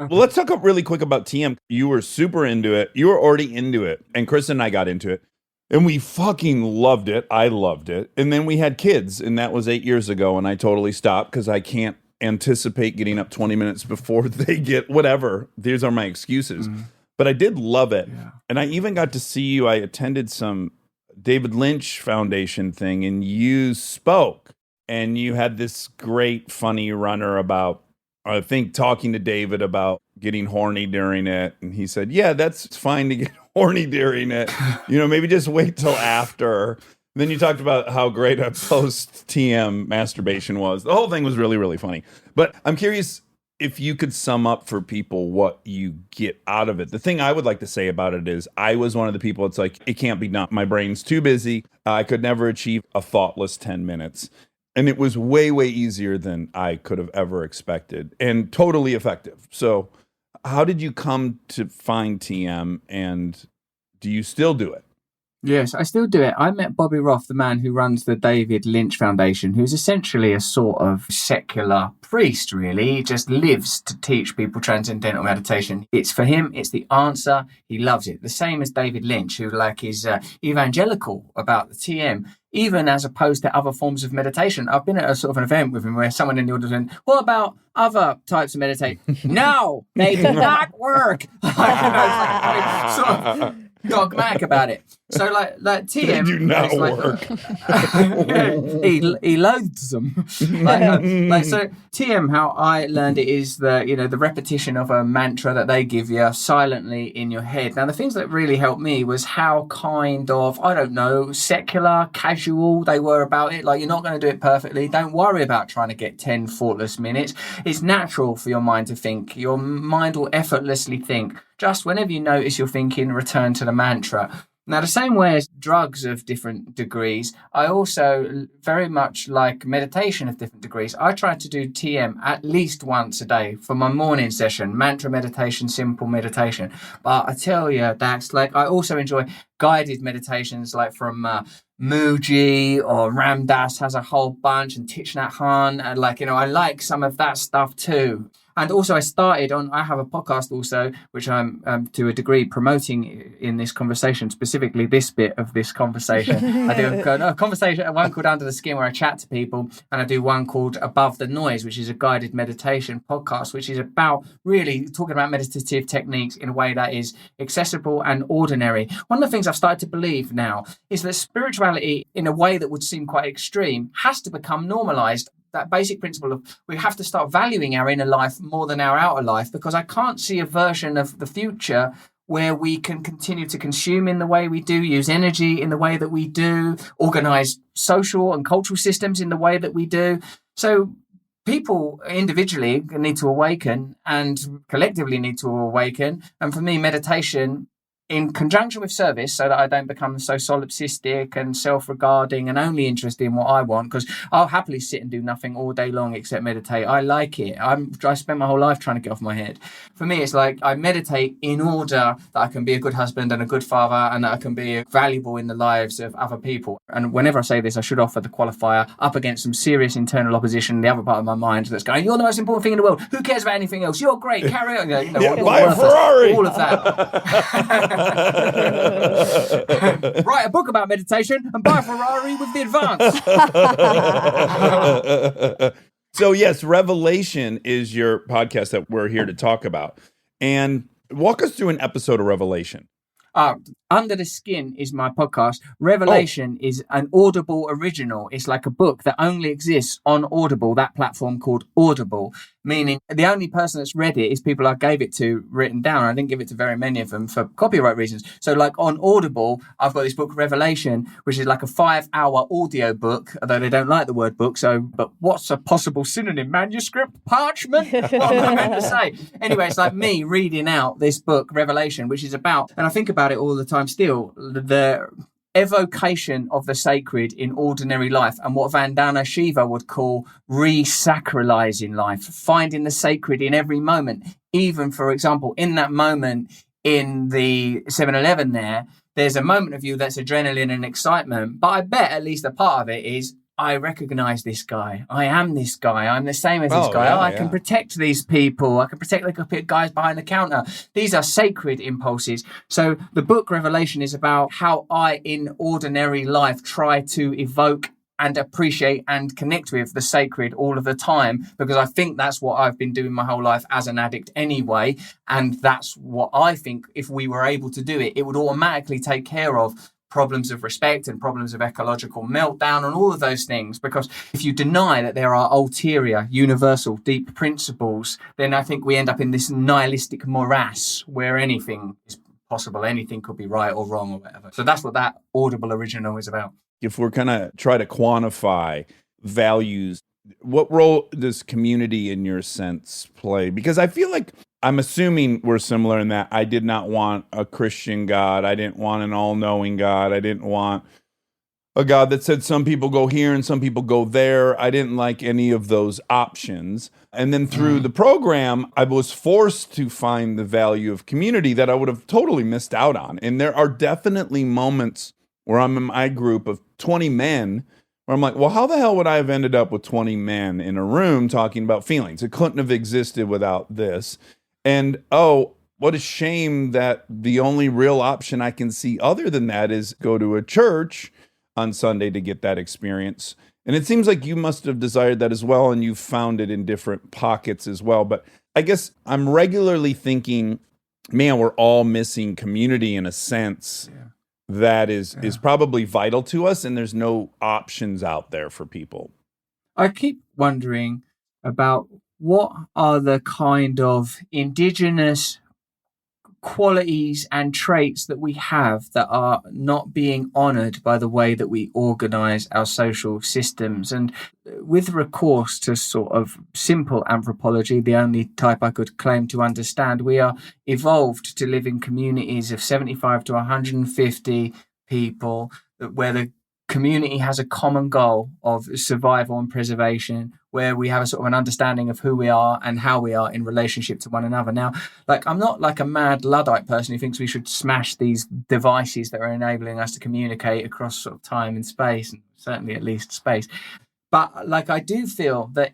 A: Well, let's talk really quick about TM. You were super into it. You were already into it. And Kristen and I got into it. And we fucking loved it. I loved it. And then we had kids. And that was 8 years ago. And I totally stopped because I can't anticipate getting up 20 minutes before they get whatever. These are my excuses. But I did love it. Yeah. And I even got to see you. I attended some David Lynch Foundation thing, and you spoke. And you had this great, funny runner about, I think, talking to David about getting horny during it. And he said, yeah, that's fine to get horny during it. Maybe just wait till after. Then you talked about how great a post-TM masturbation was. The whole thing was really, really funny. But I'm curious if you could sum up for people what you get out of it. The thing I would like to say about it is I was one of the people, it's like, it can't be done. My brain's too busy. I could never achieve a thoughtless 10 minutes. And it was way, way easier than I could have ever expected and totally effective. So how did you come to find TM, and do you still do it?
D: Yes, I still do it. I met Bobby Roth, the man who runs the David Lynch Foundation, who's essentially a sort of secular priest, really. He just lives to teach people transcendental meditation. It's for him, it's the answer. He loves it. The same as David Lynch, who is evangelical about the TM, even as opposed to other forms of meditation. I've been at a sort of an event with him where someone in the audience went, what about other types of meditation? No, they do not work. Sort of dogmatic about it. So like TM,
A: They do not
D: is like-
A: work.
D: he loathes them. So TM, how I learned it is the repetition of a mantra that they give you silently in your head. Now the things that really helped me was how kind of, I don't know, secular, casual they were about it. Like, you're not going to do it perfectly. Don't worry about trying to get 10 thoughtless minutes. It's natural for your mind to think. Your mind will effortlessly think. Just whenever you notice you're thinking, return to the mantra. Now, the same way as drugs of different degrees, I also very much like meditation of different degrees. I try to do TM at least once a day for my morning session, mantra meditation, simple meditation. But I tell you, Dax, like, I also enjoy guided meditations, like from Muji or Ram Dass has a whole bunch, and Thich Nhat Hanh, and I like some of that stuff too. And also I have a podcast also, which I'm to a degree promoting in this conversation, specifically this bit of this conversation. I do a conversation, one called Under the Skin, where I chat to people, and I do one called Above the Noise, which is a guided meditation podcast, which is about really talking about meditative techniques in a way that is accessible and ordinary. One of the things I've started to believe now is that spirituality, in a way that would seem quite extreme, has to become normalized. That basic principle of we have to start valuing our inner life more than our outer life, because I can't see a version of the future where we can continue to consume in the way we do, use energy in the way that we do, organize social and cultural systems in the way that we do. So people individually need to awaken and collectively need to awaken. And for me, meditation, in conjunction with service, so that I don't become so solipsistic and self-regarding and only interested in what I want, because I'll happily sit and do nothing all day long except meditate. I like it. I spend my whole life trying to get off my head. For me, it's like I meditate in order that I can be a good husband and a good father, and that I can be valuable in the lives of other people. And whenever I say this, I should offer the qualifier up against some serious internal opposition in the other part of my mind that's going, you're the most important thing in the world. Who cares about anything else? You're great. Carry on.
A: Buy a Ferrari.
D: All of that. Write a book about meditation and buy a Ferrari with the advance.
A: So yes, Revelation is your podcast that we're here to talk about. And walk us through an episode of Revelation.
D: Under the Skin is my podcast. Revelation is an Audible original. It's like a book that only exists on Audible, that platform called Audible, meaning the only person that's read it is people I gave it to written down. I didn't give it to very many of them for copyright reasons. So like on Audible, I've got this book, Revelation, which is like a 5-hour audio book, although they don't like the word book. But what's a possible synonym? Manuscript? Parchment? What am I meant to say? Anyway, it's like me reading out this book, Revelation, which is about, and I think about it all the time still, the evocation of the sacred in ordinary life, and what Vandana Shiva would call re-sacralizing life, finding the sacred in every moment. Even, for example, in that moment in the 7-Eleven there's a moment of you that's adrenaline and excitement, but I bet at least a part of it is, I recognize this guy. I am this guy. I'm the same as this guy. I can protect these people. I can protect the guys behind the counter. These are sacred impulses. So the book Revelation is about how I, in ordinary life, try to evoke and appreciate and connect with the sacred all of the time, because I think that's what I've been doing my whole life as an addict anyway. And that's what I think, if we were able to do it, it would automatically take care of problems of respect and problems of ecological meltdown and all of those things. Because if you deny that there are ulterior, universal, deep principles, then I think we end up in this nihilistic morass where anything is possible, anything could be right or wrong or whatever. So that's what that Audible original is about.
A: If we're kind of try to quantify values, what role does community in your sense play? Because I feel like, I'm assuming we're similar in that I did not want a Christian God. I didn't want an all-knowing God. I didn't want a God that said some people go here and some people go there. I didn't like any of those options. And then through the program, I was forced to find the value of community that I would have totally missed out on. And there are definitely moments where I'm in my group of 20 men where I'm like, well, how the hell would I have ended up with 20 men in a room talking about feelings? It couldn't have existed without this. And, what a shame that the only real option I can see other than that is go to a church on Sunday to get that experience. And it seems like you must have desired that as well, and you've found it in different pockets as well. But I guess I'm regularly thinking, man, we're all missing community in a sense.
D: Yeah.
A: that is probably vital to us, and there's no options out there for people.
D: I keep wondering about what are the kind of indigenous qualities and traits that we have that are not being honored by the way that we organize our social systems. And with recourse to sort of simple anthropology, the only type I could claim to understand, we are evolved to live in communities of 75 to 150 people, where the community has a common goal of survival and preservation, where we have a sort of an understanding of who we are and how we are in relationship to one another. Now, like, I'm not like a mad Luddite person who thinks we should smash these devices that are enabling us to communicate across sort of time and space, and certainly at least space. But like, I do feel that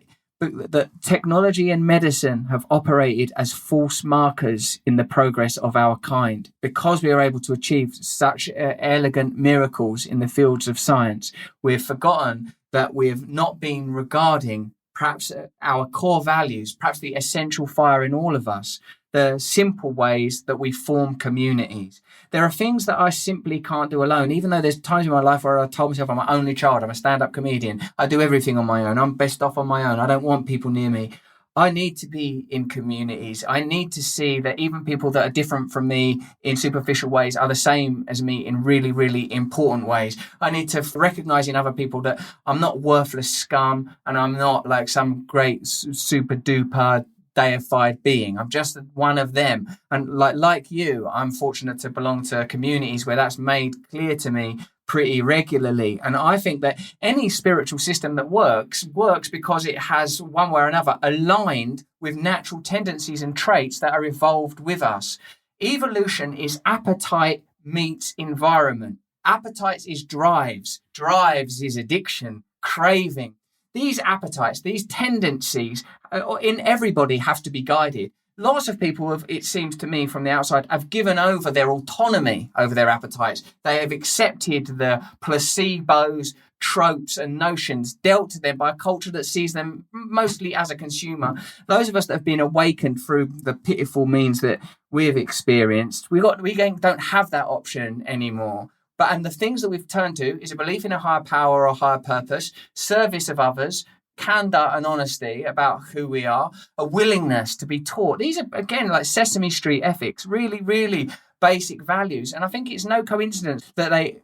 D: technology and medicine have operated as false markers in the progress of our kind, because we are able to achieve such elegant miracles in the fields of science. We've forgotten that we've not been regarding perhaps our core values, perhaps the essential fire in all of us, the simple ways that we form communities. There are things that I simply can't do alone, even though there's times in my life where I told myself I'm my only child, I'm a stand-up comedian, I do everything on my own, I'm best off on my own, I don't want people near me. I need to be in communities. I need to see that even people that are different from me in superficial ways are the same as me in really, really important ways. I need to recognize in other people that I'm not worthless scum, and I'm not like some great super duper deified being. I'm just one of them. And like you, I'm fortunate to belong to communities where that's made clear to me pretty regularly. And I think that any spiritual system that works because it has, one way or another, aligned with natural tendencies and traits that are evolved with us. Evolution is appetite meets environment. Appetites is drives. Drives is addiction, craving. These appetites, these tendencies in everybody have to be guided. Lots of people have, it seems to me from the outside, have given over their autonomy over their appetites. They have accepted the placebos, tropes and notions dealt to them by a culture that sees them mostly as a consumer. Those of us that have been awakened through the pitiful means that we've experienced, we don't have that option anymore. And the things that we've turned to is a belief in a higher power or higher purpose, service of others, candor and honesty about who we are, a willingness to be taught. These are, again, like Sesame Street ethics, really, really basic values. And I think it's no coincidence that they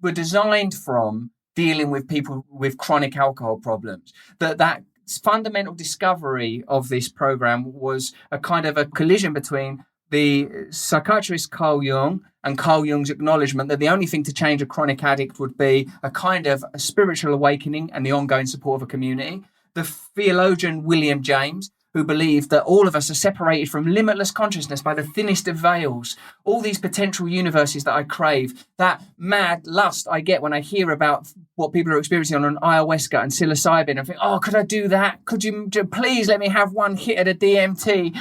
D: were designed from dealing with people with chronic alcohol problems, that fundamental discovery of this program was a kind of a collision between the psychiatrist Carl Jung and Carl Jung's acknowledgement that the only thing to change a chronic addict would be a kind of a spiritual awakening and the ongoing support of a community. The theologian William James, who believed that all of us are separated from limitless consciousness by the thinnest of veils. All these potential universes that I crave, that mad lust I get when I hear about what people are experiencing on ayahuasca and psilocybin. I think, oh, could I do that? Could you please let me have one hit at a DMT?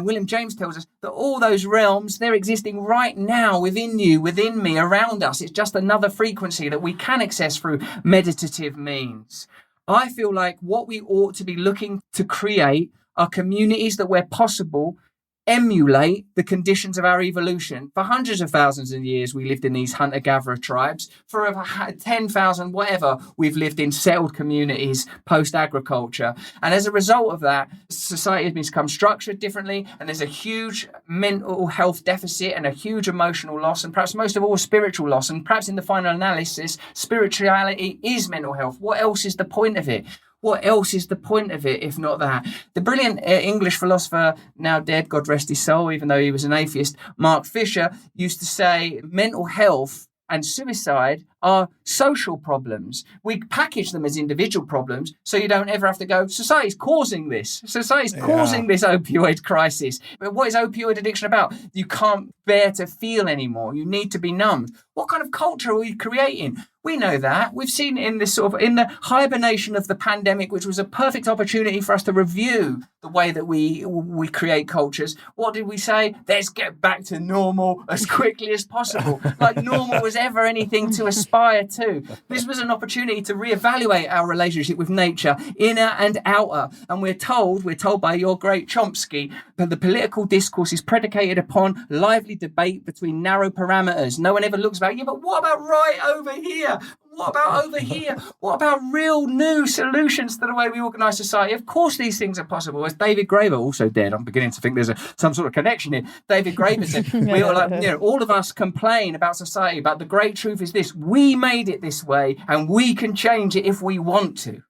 D: William James tells us that all those realms, they're existing right now within you, within me, around us. It's just another frequency that we can access through meditative means. I feel like what we ought to be looking to create are communities that, where possible, emulate the conditions of our evolution. For hundreds of thousands of years, we lived in these hunter-gatherer tribes. For over 10,000, whatever, we've lived in settled communities post-agriculture. And as a result of that, society has become structured differently, and there's a huge mental health deficit and a huge emotional loss, and perhaps most of all, spiritual loss. And perhaps in the final analysis, spirituality is mental health. What else is the point of it? What else is the point of it, if not that? The brilliant English philosopher, now dead, God rest his soul, even though he was an atheist, Mark Fisher, used to say mental health and suicide are social problems. We package them as individual problems so you don't ever have to go, society's causing this. Society's causing this opioid crisis. But what is opioid addiction about? You can't bear to feel anymore. You need to be numbed. What kind of culture are we creating? We know that. We've seen in this in the hibernation of the pandemic, which was a perfect opportunity for us to review the way that we create cultures. What did we say? Let's get back to normal as quickly as possible. Like normal was ever anything to aspire aspire to. This was an opportunity to reevaluate our relationship with nature, inner and outer. And we're told by your great Chomsky, that the political discourse is predicated upon lively debate between narrow parameters. No one ever looks about, yeah, but what about right over here? What about over here? What about real new solutions to the way we organise society? Of course these things are possible. As David Graeber, also dead, I'm beginning to think there's some sort of connection here. David Graeber said, we are like, all of us complain about society, but the great truth is this: we made it this way and we can change it if we want to.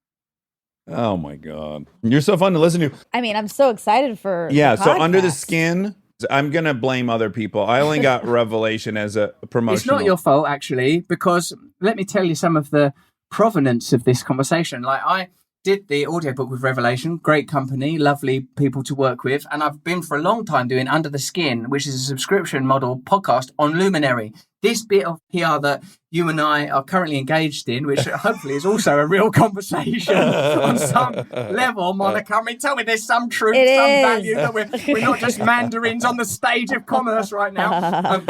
A: Oh my God. You're so fun to listen to.
B: I mean, I'm so excited for
A: Yeah,
B: the
A: so Under the
B: podcast.
A: Skin, I'm going to blame other people. I only got Revelation as a promotional.
D: It's not your fault, actually, because let me tell you some of the provenance of this conversation. Like, I did the audiobook with Revelation, great company, lovely people to work with. And I've been for a long time doing Under the Skin, which is a subscription model podcast on Luminary. This bit of PR that you and I are currently engaged in, which hopefully is also a real conversation on some level. Monica, I mean, tell me there's some truth,
B: It
D: some
B: is.
D: value, that we're not just mandarins on the stage of commerce right now.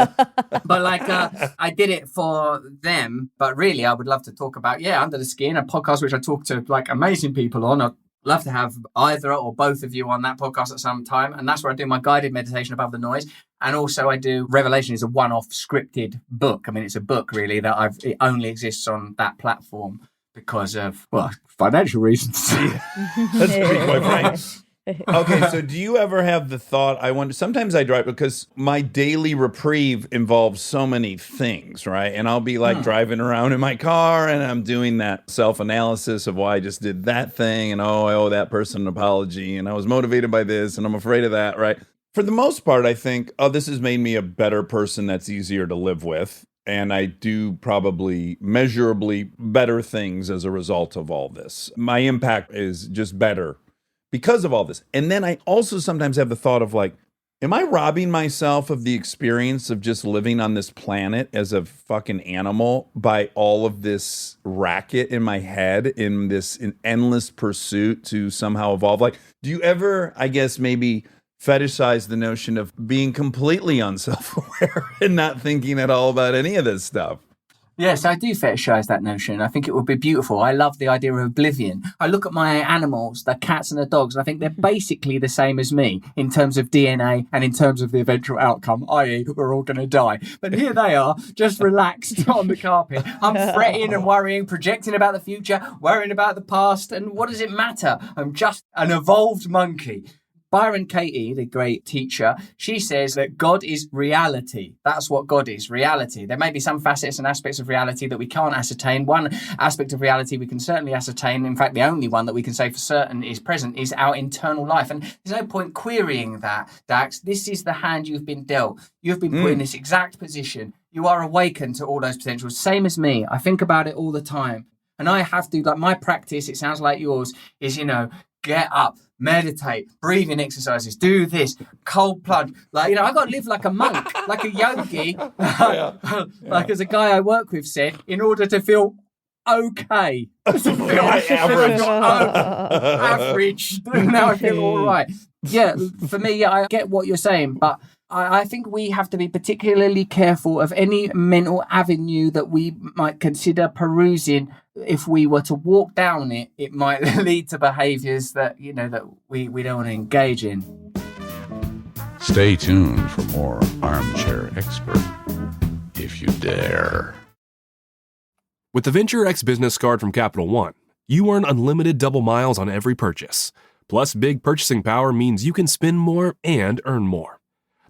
D: But like, I did it for them. But really, I would love to talk about, Under the Skin, a podcast which I talk to like amazing people on. I'd love to have either or both of you on that podcast at some time. And that's where I do my guided meditation above the noise. And also I do Revelation is a one-off scripted book. I mean, it's a book really that it only exists on that platform because of, well, financial reasons.
A: That's to be quite frank. Okay, so do you ever have the thought, I wonder, sometimes I drive because my daily reprieve involves so many things, right? And I'll be like driving around in my car and I'm doing that self-analysis of why I just did that thing and I owe that person an apology and I was motivated by this and I'm afraid of that, right? For the most part, I think, this has made me a better person that's easier to live with. And I do probably measurably better things as a result of all this. My impact is just better because of all this. And then I also sometimes have the thought of like, am I robbing myself of the experience of just living on this planet as a fucking animal by all of this racket in my head in this endless pursuit to somehow evolve? Like, do you ever, I guess, maybe fetishize the notion of being completely unself-aware and not thinking at all about any of this stuff?
D: Yes, I do fetishize that notion. I think it would be beautiful. I love the idea of oblivion. I look at my animals, the cats and the dogs, and I think they're basically the same as me in terms of DNA and in terms of the eventual outcome, i.e. we're all going to die. But here they are, just relaxed on the carpet. I'm fretting and worrying, projecting about the future, worrying about the past, and what does it matter? I'm just an evolved monkey. Byron Katie, the great teacher, she says that God is reality. That's what God is, reality. There may be some facets and aspects of reality that we can't ascertain. One aspect of reality we can certainly ascertain, in fact, the only one that we can say for certain is present, is our internal life. And there's no point querying that, Dax. This is the hand you've been dealt. You've been put in this exact position. You are awakened to all those potentials. Same as me. I think about it all the time. And I have to, like my practice, it sounds like yours, is, get up, meditate, breathing exercises, do this, cold plunge. Like, I got to live like a monk, like a yogi. Like as a guy I work with said, in order to feel okay. Average. Now I feel all right. Yeah, for me, I get what you're saying, but I think we have to be particularly careful of any mental avenue that we might consider perusing. If we were to walk down it, it might lead to behaviours that, that we don't want to engage in.
E: Stay tuned for more Armchair Expert, if you dare.
G: With the Venture X business card from Capital One, you earn unlimited double miles on every purchase. Plus, big purchasing power means you can spend more and earn more.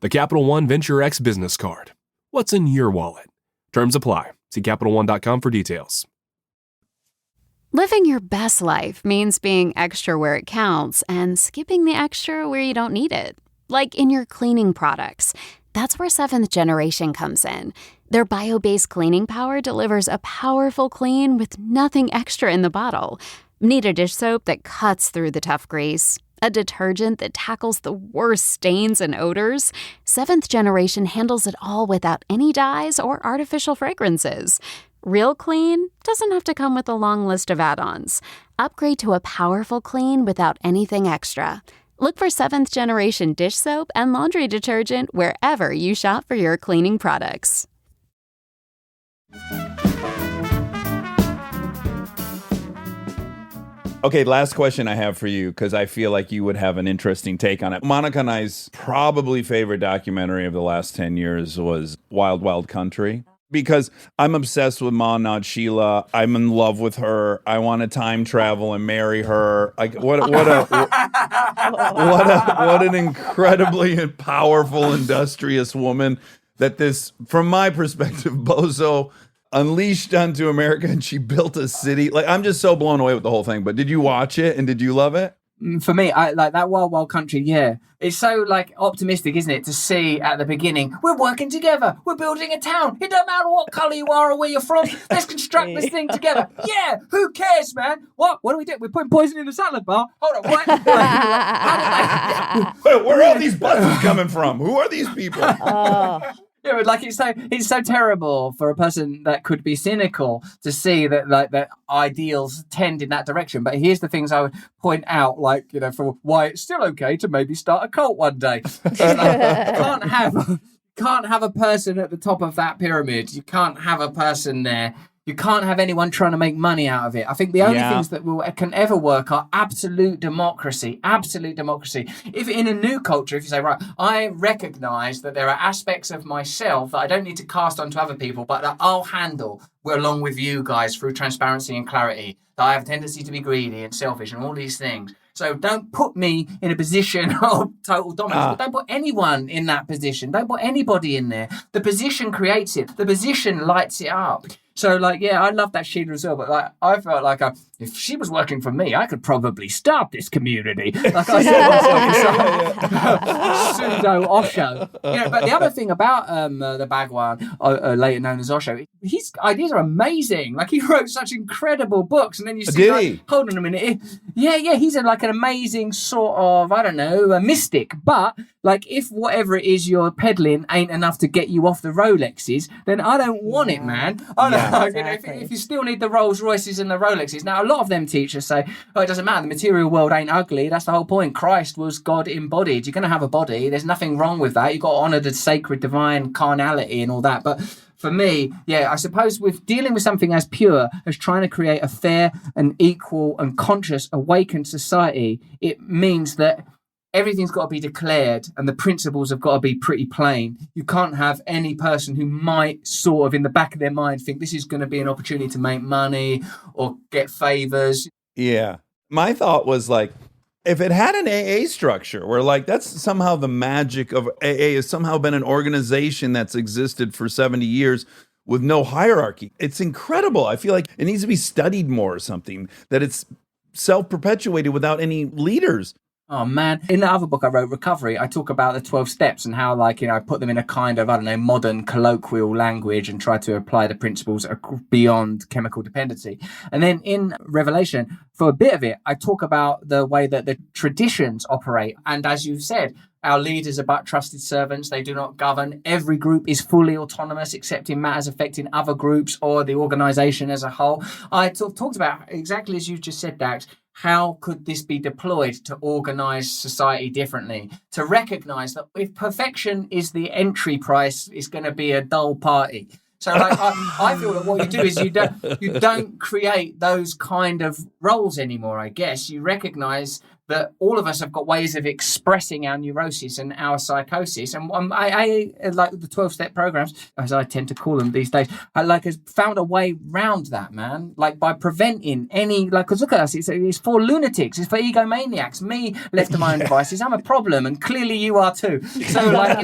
G: The Capital One Venture X business card. What's in your wallet? Terms apply. See CapitalOne.com for details.
H: Living your best life means being extra where it counts and skipping the extra where you don't need it. Like in your cleaning products. That's where Seventh Generation comes in. Their bio-based cleaning power delivers a powerful clean with nothing extra in the bottle. Need a dish soap that cuts through the tough grease? A detergent that tackles the worst stains and odors? Seventh Generation handles it all without any dyes or artificial fragrances. Real clean doesn't have to come with a long list of add-ons. Upgrade to a powerful clean without anything extra. Look for Seventh Generation dish soap and laundry detergent wherever you shop for your cleaning products.
A: Okay, last question I have for you, because I feel like you would have an interesting take on it. Monica and I's probably favorite documentary of the last 10 years was Wild Wild Country. Because I'm obsessed with Mahnad Sheila. I'm in love with her. I want to time travel and marry her. Like what an incredibly powerful, industrious woman that this, from my perspective, bozo unleashed onto America, and she built a city. Like, I'm just so blown away with the whole thing. But did you watch it and did you love it?
D: For me, I like that Wild Wild Country. Yeah, it's so like optimistic, isn't it? To see at the beginning, we're working together, we're building a town. It don't matter what color you are or where you're from. Let's construct this thing together. Yeah, who cares, man? What do we do? We're putting poison in the salad bar. Hold on, what?
A: Where are all these buses coming from? Who are these people?
D: Yeah, but like it's so terrible for a person that could be cynical to see that like that ideals tend in that direction. But here's the things I would point out, like, you know, for why it's still okay to maybe start a cult one day. Can't have a person at the top of that pyramid. You can't have a person there. You can't have anyone trying to make money out of it. I think the only things that can ever work are absolute democracy. Absolute democracy. If in a new culture, if you say, right, I recognize that there are aspects of myself that I don't need to cast onto other people, but that I'll handle along with you guys through transparency and clarity, that I have a tendency to be greedy and selfish and all these things. So don't put me in a position of total dominance. But don't put anyone in that position. Don't put anybody in there. The position creates it. The position lights it up. So, like, yeah, I love that Sheila as well. But like, I felt like if she was working for me, I could probably start this community. Like I said, pseudo Osho. Yeah, but the other thing about the Bhagwan, later known as Osho, his ideas are amazing. Like, he wrote such incredible books, and then you see, like, hold on a minute, he's like an amazing sort of, I don't know, a mystic. But like, if whatever it is you're peddling ain't enough to get you off the Rolexes, then I don't want it, man. Exactly. If you still need the Rolls Royces and the Rolexes. Now, a lot of them teachers say, oh, it doesn't matter. The material world ain't ugly. That's the whole point. Christ was God embodied. You're going to have a body. There's nothing wrong with that. You've got to honour the sacred, divine carnality and all that. But for me, I suppose with dealing with something as pure as trying to create a fair and equal and conscious, awakened society, it means that everything's got to be declared and the principles have got to be pretty plain. You can't have any person who might sort of in the back of their mind think this is going to be an opportunity to make money or get favors.
A: Yeah. My thought was like, if it had an AA structure where like that's somehow the magic of AA has somehow been an organization that's existed for 70 years with no hierarchy. It's incredible. I feel like it needs to be studied more or something, that it's self-perpetuated without any leaders.
D: Oh, man. In the other book I wrote, Recovery, I talk about the 12 steps and how, like, you know, I put them in a kind of, I don't know, modern colloquial language and try to apply the principles beyond chemical dependency. And then in Revelation, for a bit of it, I talk about the way that the traditions operate. And as you've said, our leaders are but trusted servants. They do not govern. Every group is fully autonomous, except in matters affecting other groups or the organization as a whole. I talked about, exactly as you just said, Dax, how could this be deployed to organize society differently? To recognize that if perfection is the entry price, it's going to be a dull party. So like, I feel that what you do is you don't create those kind of roles anymore, I guess. You recognize that all of us have got ways of expressing our neurosis and our psychosis. And I like the 12-step programs, as I tend to call them these days, has found a way round that, man. Like by preventing any, like, because look at us, it's for lunatics, it's for egomaniacs. Me, left to my own devices, I'm a problem, and clearly you are too. So like,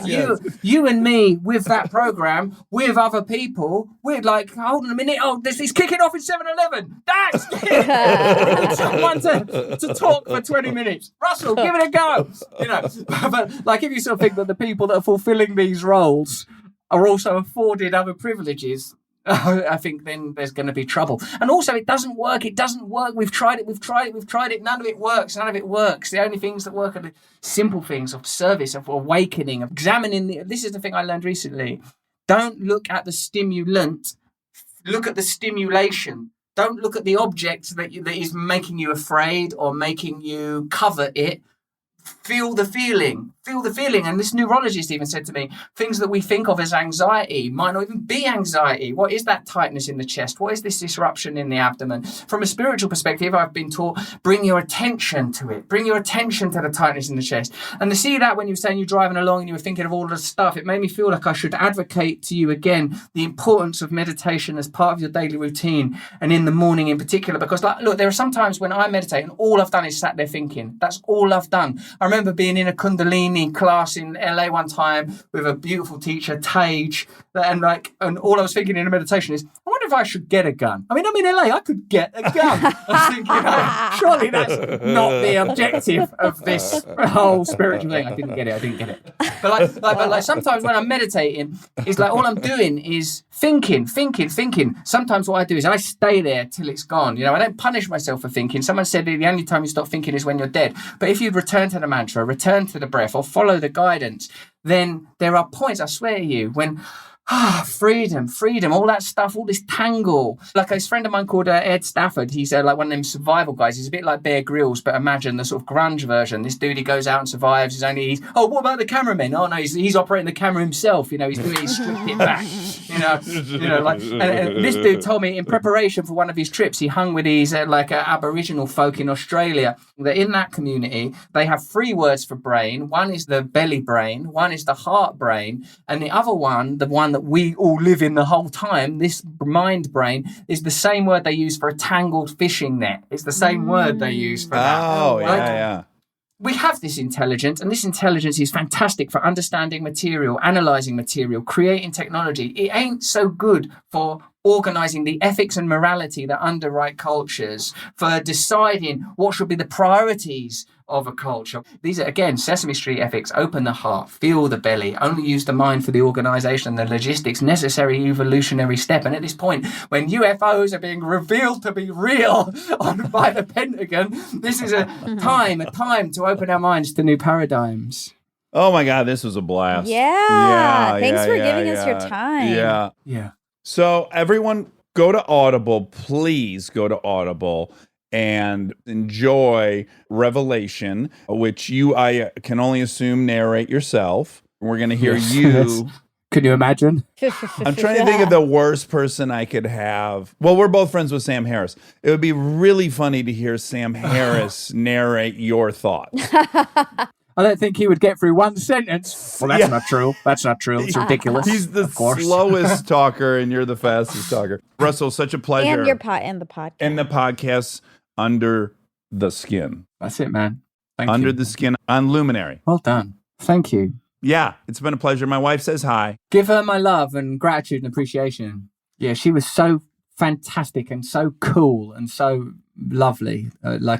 D: you know, you and me with that program, with other people, we're like, hold on a minute, it's kicking off in 7-Eleven. Dax! We need someone to talk for 20 minutes. Russell, give it a go. You know, but like if you sort of think that the people that are fulfilling these roles are also afforded other privileges, I think then there's going to be trouble. And also, it doesn't work. We've tried it. None of it works. The only things that work are the simple things of service, of awakening, of examining. This is the thing I learned recently. Don't look at the stimulant. Look at the stimulation. Don't look at the object that is making you afraid or making you cover it. feel the feeling. And this neurologist even said to me, things that we think of as anxiety might not even be anxiety. What is that tightness in the chest? What is this disruption in the abdomen? From a spiritual perspective, I've been taught, bring your attention to it. Bring your attention to the tightness in the chest. And to see that when you were saying you're driving along and you were thinking of all of the stuff, it made me feel like I should advocate to you again the importance of meditation as part of your daily routine, and in the morning in particular. Because look, there are some times when I meditate and all I've done is sat there thinking. That's all I've done. I remember being in a Kundalini class in LA one time with a beautiful teacher, Tage, and all I was thinking in a meditation is, I wonder if I should get a gun. I mean, I'm in LA, I could get a gun. I was thinking, surely that's not the objective of this whole spiritual thing. I didn't get it. But sometimes when I'm meditating, it's like all I'm doing is thinking. Sometimes what I do is I stay there till it's gone. I don't punish myself for thinking. Someone said the only time you stop thinking is when you're dead. But if you return to the mantra, return to the breath, or follow the guidance, then there are points, I swear to you, when freedom, all that stuff, all this tangle. Like a friend of mine called Ed Stafford, he's like one of them survival guys. He's a bit like Bear Grylls, but imagine the sort of grunge version. This dude, he goes out and survives. What about the cameraman? Oh no, he's operating the camera himself. He's doing his stripped it back. And this dude told me in preparation for one of his trips, he hung with these Aboriginal folk in Australia. That in that community, they have 3 words for brain. One is the belly brain, one is the heart brain, and the other one, the one that we all live in the whole time, this mind brain, is the same word they use for a tangled fishing net. It's the same word they use for that.
A: Oh, yeah.
D: We have this intelligence, and this intelligence is fantastic for understanding material, analyzing material, creating technology. It ain't so good for organizing the ethics and morality that underwrite cultures, for deciding what should be the priorities of a culture. These are, again, Sesame Street ethics. Open the heart, feel the belly, only use the mind for the organization, the logistics, necessary evolutionary step. And at this point, when UFOs are being revealed to be real by the Pentagon, this is a time to open our minds to new paradigms.
A: Oh my God, this was a blast.
B: Yeah. Thanks for giving us your time.
D: Yeah.
A: So everyone go to Audible, please go to Audible and enjoy Revelation, which I can only assume narrate yourself. We're going to hear you.
D: Could you imagine?
A: I'm trying to think of the worst person I could have. Well, we're both friends with Sam Harris. It would be really funny to hear Sam Harris narrate your thoughts.
D: I don't think he would get through one sentence. Well, that's not true. That's not true. It's ridiculous.
A: He's the slowest talker, and you're the fastest talker. Russell, such a pleasure.
B: And the podcast.
A: And the podcast Under the Skin.
D: That's it, man. Thank you.
A: Under the Skin on Luminary.
D: Well done. Thank you.
A: Yeah, it's been a pleasure. My wife says hi.
D: Give her my love and gratitude and appreciation. Yeah, she was so fantastic and so cool and so lovely.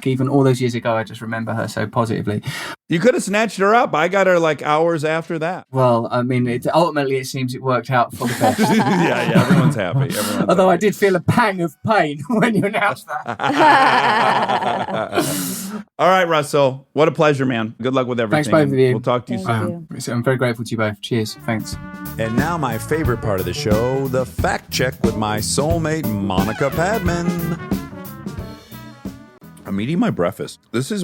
D: Even all those years ago, I just remember her so positively.
A: You could have snatched her up. I got her hours after that.
D: Well, I mean, ultimately it seems it worked out for the best.
A: yeah, everyone's happy.
D: Although I did feel a pang of pain when you announced that.
A: All right, Russell. What a pleasure, man. Good luck with everything.
D: Thanks, both of you.
A: We'll talk to you soon.
D: I'm very grateful to you both. Cheers. Thanks.
A: And now my favorite part of the show, the fact check with my soulmate, Monica Padman. I'm eating my breakfast. This is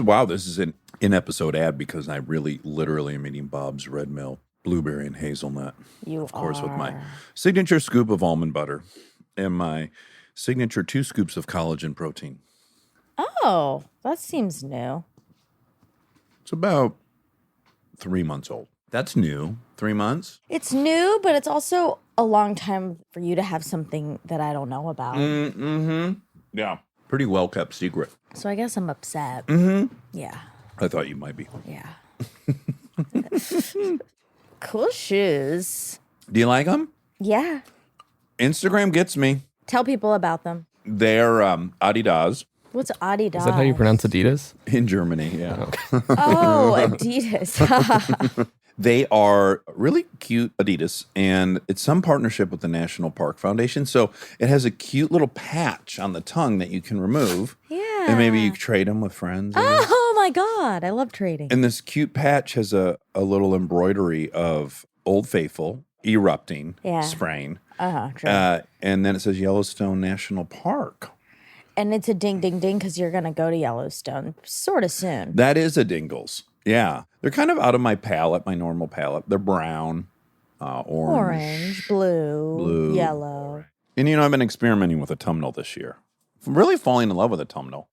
A: an in-episode ad because I really literally am eating Bob's Red Mill blueberry and hazelnut. Of course, with my signature scoop of almond butter and my signature 2 scoops of collagen protein.
B: Oh, that seems new.
A: It's about 3 months old. That's new. 3 months?
B: It's new, but it's also a long time for you to have something that I don't know about.
A: Mm-hmm. Yeah. Pretty well-kept secret.
B: So I guess I'm upset.
A: Mm-hmm.
B: Yeah.
A: I thought you might be.
B: Yeah. Cool shoes.
A: Do you like them?
B: Yeah.
A: Instagram gets me.
B: Tell people about them.
A: They're Adidas.
B: What's Adidas?
I: Is that how you pronounce Adidas?
A: In Germany, yeah.
B: Oh, Adidas.
A: They are really cute Adidas, and it's some partnership with the National Park Foundation. So it has a cute little patch on the tongue that you can remove.
B: Yeah.
A: And maybe you trade them with friends.
B: Oh my God. I love trading.
A: And this cute patch has a little embroidery of Old Faithful erupting, spraying.
B: True.
A: And then it says Yellowstone National Park.
B: And it's a ding, ding, ding because you're going to go to Yellowstone sort of soon.
A: That is a dingles. Yeah. They're kind of out of my palette, my normal palette. They're brown, orange,
B: blue, yellow.
A: And I've been experimenting with autumnal this year. I'm really falling in love with autumnal.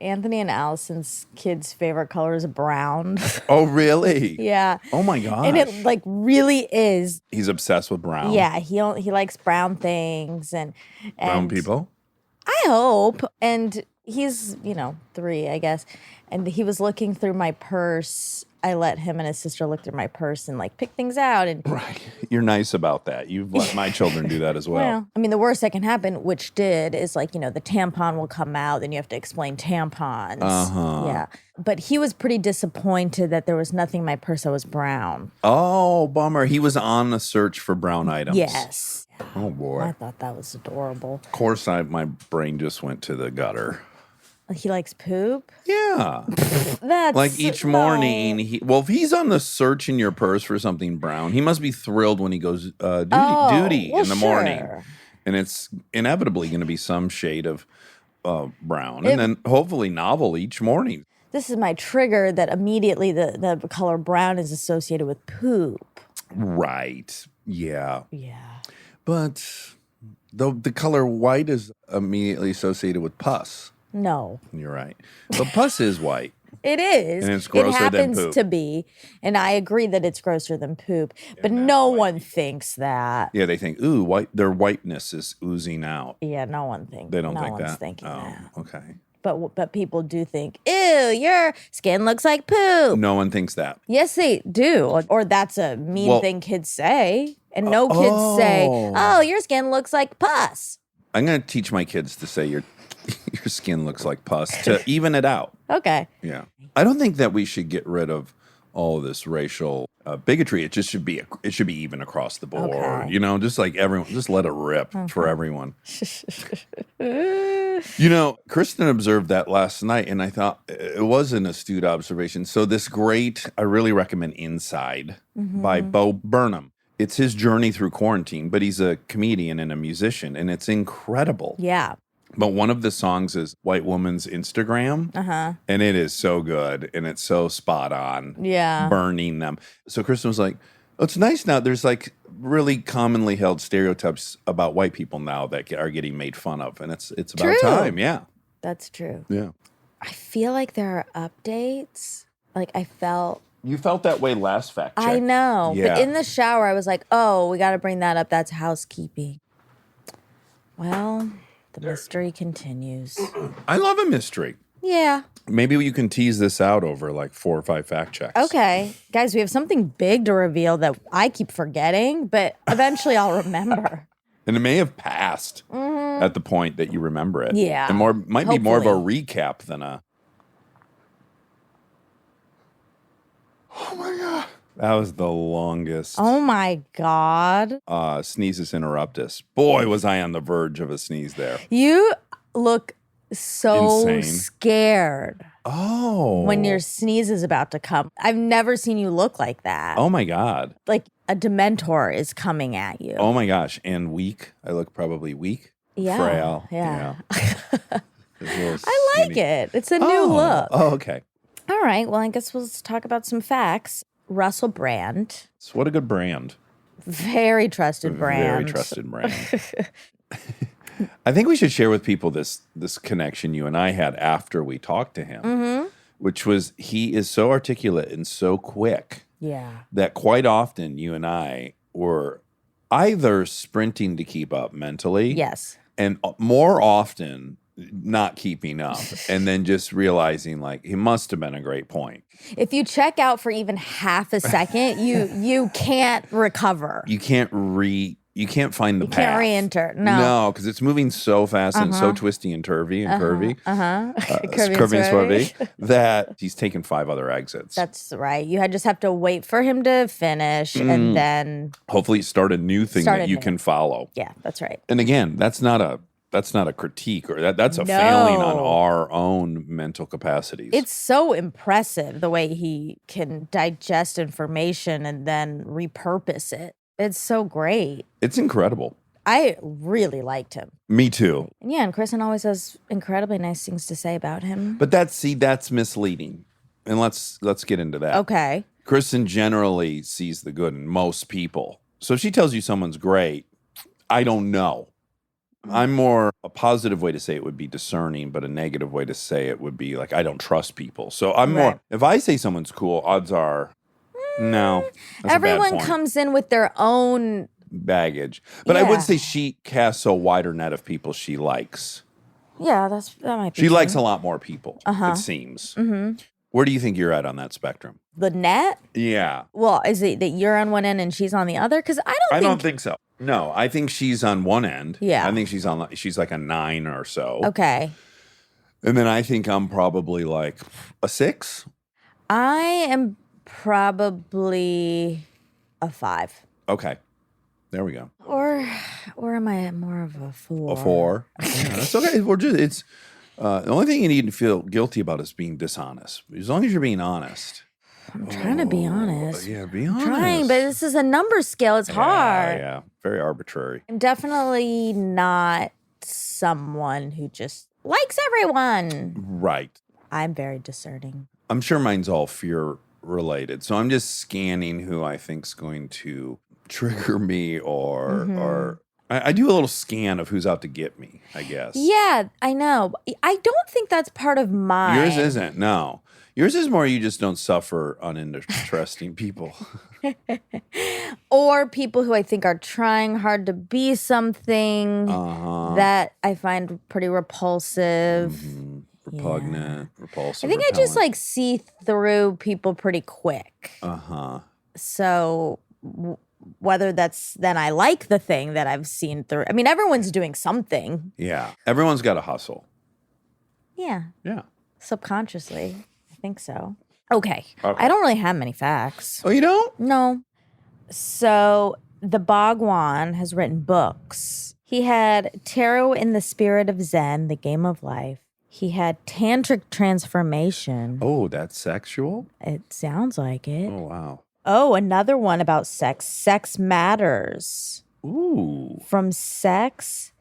B: Anthony and Allison's kids' favorite color is brown.
A: Oh, really?
B: Yeah.
A: Oh my gosh.
B: And it like really is.
A: He's obsessed with brown.
B: Yeah, he likes brown things and
A: Brown people?
B: I hope. And he's, 3, I guess. And he was looking through my purse. I let him and his sister look through my purse and like pick things out. And
A: Right. You're nice about that. You've let my children do that as well.
B: well, I mean, the worst that can happen, which did, is like, the tampon will come out, then you have to explain tampons.
A: Uh-huh.
B: Yeah. But he was pretty disappointed that there was nothing in my purse that was brown.
A: Oh, bummer. He was on the search for brown items.
B: Yes.
A: Oh, boy.
B: I thought that was adorable.
A: Of course, my brain just went to the gutter.
B: He likes poop?
A: Yeah.
B: That's
A: Like each morning, if he's on the search in your purse for something brown, he must be thrilled when he goes duty
B: well,
A: in the morning.
B: sure.
A: And it's inevitably going to be some shade of brown. And then hopefully novel each morning.
B: This is my trigger that immediately the color brown is associated with poop.
A: Right. Yeah.
B: Yeah.
A: But the color white is immediately associated with pus.
B: No.
A: You're right. But pus is white.
B: It is.
A: And it's grosser
B: it
A: than
B: happens
A: poop.
B: to be. And I agree that it's grosser than poop. But no one thinks that.
A: Yeah, they think, ooh, their whiteness is oozing out.
B: Yeah, no one thinks.
A: They don't
B: no
A: think
B: one's
A: that.
B: thinking
A: Oh,
B: that.
A: okay.
B: But people do think, ew, your skin looks like poop.
A: No one thinks that.
B: Yes, they do. Or that's a mean thing kids say. And no kids say, oh, your skin looks like pus.
A: I'm going to teach my kids to say your skin looks like pus to even it out.
B: Okay.
A: Yeah. I don't think that we should get rid of all of this racial bigotry. It just should be even across the board.
B: Okay.
A: Just like everyone, just let it rip for everyone. Kristen observed that last night, and I thought it was an astute observation. So this I really recommend Inside by Bo Burnham. It's his journey through quarantine, but he's a comedian and a musician, and it's incredible.
B: Yeah.
A: But one of the songs is White Woman's Instagram, and it is so good, and it's so spot on.
B: Yeah.
A: Burning them. So Kristen was like, oh, it's nice now. There's like really commonly held stereotypes about white people now that are getting made fun of, and it's about
B: True.
A: time. Yeah.
B: That's true.
A: Yeah.
B: I feel like there are updates. Like I felt.
A: You felt that way last fact check.
B: I know.
A: Yeah.
B: But in the shower, I was like, oh, we got to bring that up. That's housekeeping. Well, the mystery continues.
A: I love a mystery.
B: Yeah.
A: Maybe you can tease this out over like 4 or 5 fact checks.
B: Okay. Guys, we have something big to reveal that I keep forgetting, but eventually I'll remember.
A: And it may have passed at the point that you remember it.
B: Yeah.
A: And might be more of a
B: Hopefully.
A: recap than a. Oh my God. That was the longest
B: Oh my God.
A: sneezes interruptus. Boy, was I on the verge of a sneeze there.
B: You look so
A: Insane.
B: scared
A: Oh.
B: when your sneeze is about to come. I've never seen you look like that.
A: Oh my God.
B: Like a Dementor is coming at you.
A: Oh my gosh. And weak. I look probably weak.
B: yeah.
A: Frail.
B: Yeah.
A: I
B: I like it. It's a new look.
A: Oh, okay.
B: All right. Well, I guess we'll talk about some facts. Russell Brand,
A: So what a good brand.
B: very trusted brand.
A: Very trusted brand. I think we should share with people this connection you and I had after we talked to him, which was he is so articulate and so quick
B: Yeah.
A: that quite often you and I were either sprinting to keep up mentally,
B: Yes.
A: and more often not keeping up, and then just realizing like he must have been a great point.
B: If you check out for even half a second, you can't recover.
A: You can't find the
B: You
A: path.
B: can't re-enter. No.
A: because it's moving so fast and so twisty and turvy and curvy.
B: Curvy and
A: Curvy that he's taken 5 other exits.
B: That's right. You just have to wait for him to finish and then
A: Hopefully start a new thing
B: Start
A: that
B: a
A: you
B: new-
A: can follow.
B: yeah, that's right.
A: And again, that's not a critique or that's a failing on
B: No.
A: our own mental capacities.
B: It's so impressive the way he can digest information and then repurpose it. It's so great.
A: It's incredible.
B: I really liked him.
A: Me too.
B: Yeah, and Kristen always has incredibly nice things to say about him.
A: But that's misleading. And let's get into that.
B: Okay.
A: Kristen generally sees the good in most people. So if she tells you someone's great, I don't know. I'm more, a positive way to say it would be discerning, but a negative way to say it would be like, I don't trust people. So I'm more,
B: Right.
A: if I say someone's cool, odds are, no. That's a bad
B: Everyone
A: point.
B: comes in with their own.
A: Baggage. But I
B: Yeah.
A: would say she casts a wider net of people she likes.
B: Yeah, that might be
A: She
B: true.
A: likes a lot more people, it seems.
B: Mm-hmm.
A: Where do you think you're at on that spectrum?
B: The net?
A: Yeah.
B: Well, is it that you're on one end and she's on the other? Because
A: I don't think so. No, I think she's on one end.
B: Yeah.
A: I think she's like a 9 or so.
B: Okay.
A: And then I think I'm probably like a 6.
B: I am probably a 5.
A: Okay. There we go.
B: Or am I more of a 4?
A: A 4. Yeah, that's okay. It's the only thing you need to feel guilty about is being dishonest. As long as you're being honest.
B: I'm trying to be honest.
A: Yeah, be honest.
B: Trying, but this is a number scale. It's hard.
A: Yeah, very arbitrary.
B: I'm definitely not someone who just likes everyone.
A: Right.
B: I'm very discerning.
A: I'm sure mine's all fear related. So I'm just scanning who I think's going to trigger me or I do a little scan of who's out to get me, I guess.
B: Yeah, I know. I don't think that's part of mine.
A: Yours isn't, no. Yours is more you just don't suffer uninteresting people.
B: Or people who I think are trying hard to be something that I find pretty repulsive.
A: Repugnant, repulsive.
B: I think I just
A: repellent.
B: like see through people pretty quick. So whether that's then I like the thing that I've seen through. I mean, everyone's doing something.
A: Yeah. Everyone's got to hustle.
B: Yeah.
A: Yeah.
B: Subconsciously. I think so. Okay. I don't really have many facts.
A: Oh, you don't?
B: No. So the Bhagwan has written books. He had Tarot in the Spirit of Zen, The Game of Life. He had Tantric Transformation.
A: Oh, that's sexual?
B: It sounds like it.
A: Oh, wow.
B: Oh, another one about sex. Sex Matters.
A: Ooh.
B: From sex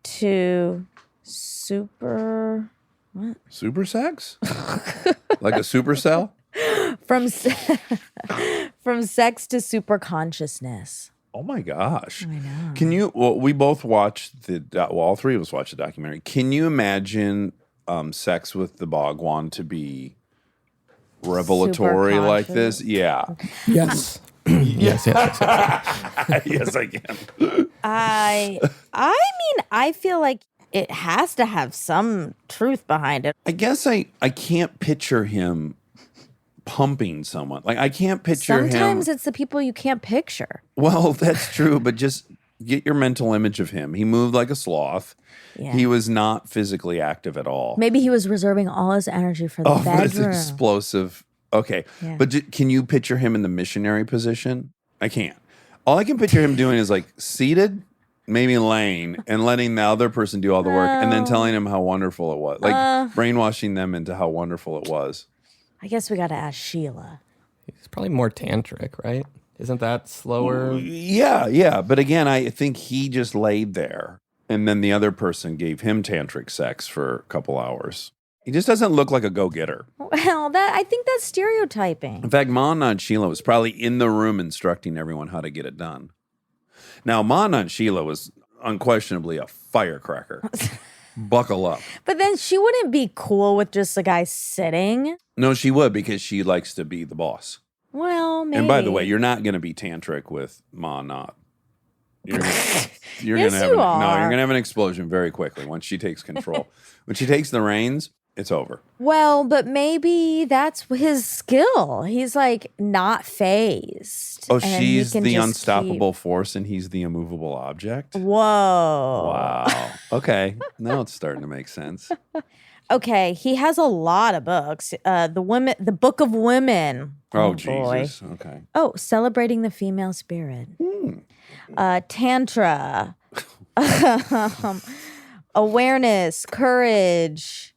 B: to super... What?
A: Super sex? Like a supercell?
B: From sex to super consciousness.
A: Oh my gosh.
B: I know.
A: Can you, well, we both watched all three of us watched the documentary. Can you imagine sex with the Bhagwan to be revelatory
B: Super
A: like
B: conscious.
A: this? Yeah.
I: Yes. yes.
A: Yes, I can.
B: I mean, I feel like it has to have some truth behind it.
A: I guess I can't picture him pumping someone. Like I can't picture
B: Sometimes
A: him.
B: it's the people you can't picture.
A: Well, that's true, but just get your mental image of him. He moved like a sloth.
B: Yeah.
A: He was not physically active at all.
B: Maybe he was reserving all his energy for the
A: Oh, but it's
B: bedroom.
A: explosive. Okay.
B: Yeah.
A: But can you picture him in the missionary position? I can't. All I can picture him doing is like seated, maybe laying, and letting the other person do all the work and then telling him how wonderful it was. Like brainwashing them into how wonderful it was.
B: I guess we got to ask Sheila.
I: It's probably more tantric, right? Isn't that slower?
A: Yeah. But again, I think he just laid there and then the other person gave him tantric sex for a couple hours. He just doesn't look like a go-getter.
B: Well, I think that's stereotyping.
A: In fact, Mana and Sheila was probably in the room instructing everyone how to get it done. Now, Mana and Sheila was unquestionably a firecracker. Buckle up.
B: But then she wouldn't be cool with just a guy sitting.
A: No, she would because she likes to be the boss.
B: Well, maybe.
A: And by the way, you're not going to be tantric with Mana. You're gonna
B: Yes,
A: have
B: you are.
A: No, you're gonna have an explosion very quickly once she takes control. When she takes the reins, it's over.
B: Well, but maybe that's his skill. He's like not phased.
A: Oh,
B: and he
A: she's
B: can
A: the
B: just
A: unstoppable force and he's the immovable object?
B: Whoa.
A: Wow. Okay. Now it's starting to make sense.
B: Okay, he has a lot of books. The Book of Women.
A: Oh,
B: boy.
A: Jesus. Okay.
B: Oh, Celebrating the Female Spirit. Tantra. Awareness, courage.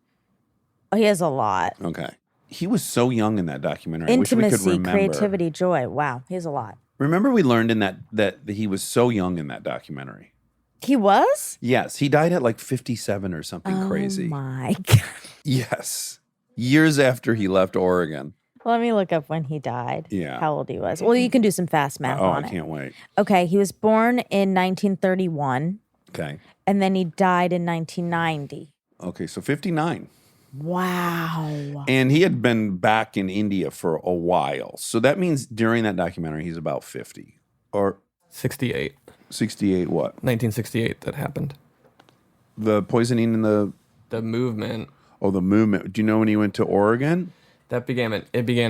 B: Oh, he has a lot.
A: Okay. He was so young in that documentary. I wish we could
B: Intimacy,
A: remember.
B: creativity, joy. Wow, he has a lot.
A: Remember we learned in that he was so young in that documentary.
B: He was?
A: Yes, he died at like 57 or something crazy.
B: Oh my God.
A: Yes. Years after he left Oregon.
B: Let me look up when he died.
A: Yeah.
B: How old he was. Well, you can do some fast math
A: Oh, I
B: on it.
A: can't wait.
B: Okay, he was born in 1931,
A: Okay.
B: and then he died in 1990.
A: Okay, so 59.
B: Wow.
A: And he had been back in India for a while. So that means during that documentary, he's about 50 or
I: 68.
A: 68 what?
I: 1968 that happened.
A: The poisoning in the
I: movement
A: the movement. Do you know when he went to Oregon?
I: that began in India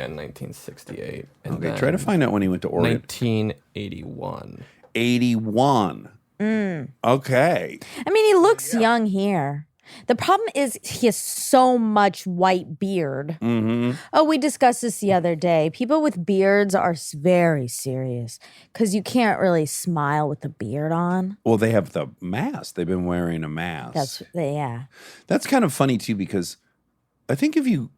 I: in 1968. And
A: Okay,
I: then
A: try to find out when he went to Oregon.
I: 1981.
A: 81. Okay.
B: I mean, he looks young here. The problem is he has so much white beard.
A: Mm-hmm.
B: Oh, we discussed this the other day. People with beards are very serious because you can't really smile with a beard on.
A: Well, they have the mask. They've been wearing a mask.
B: Yeah.
A: That's kind of funny too, because I think if you,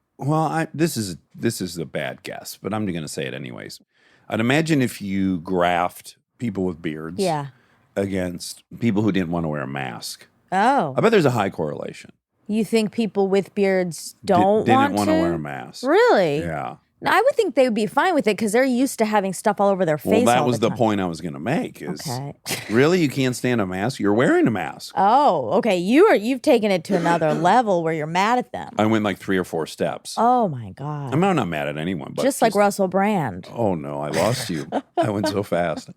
A: this is a bad guess, but I'm going to say it anyways. I'd imagine if you graphed people with beards
B: Yeah.
A: against people who didn't want to wear a mask,
B: Oh,
A: I bet there's a high correlation.
B: you think people with beards
A: Didn't
B: want
A: want
B: to
A: to wear a mask.
B: Really?
A: Yeah.
B: No, I would think they would be fine with it because they're used to having stuff all over their
A: Well,
B: face.
A: that
B: all
A: was the
B: time.
A: point I was going to make. Is
B: Okay.
A: really you can't stand a mask? You're wearing a mask.
B: Oh, okay. You've taken it to another level where you're mad at them.
A: I went like 3 or 4 steps.
B: Oh my God.
A: I'm not mad at anyone, but
B: just like Russell Brand.
A: Oh no, I lost you. I went so fast.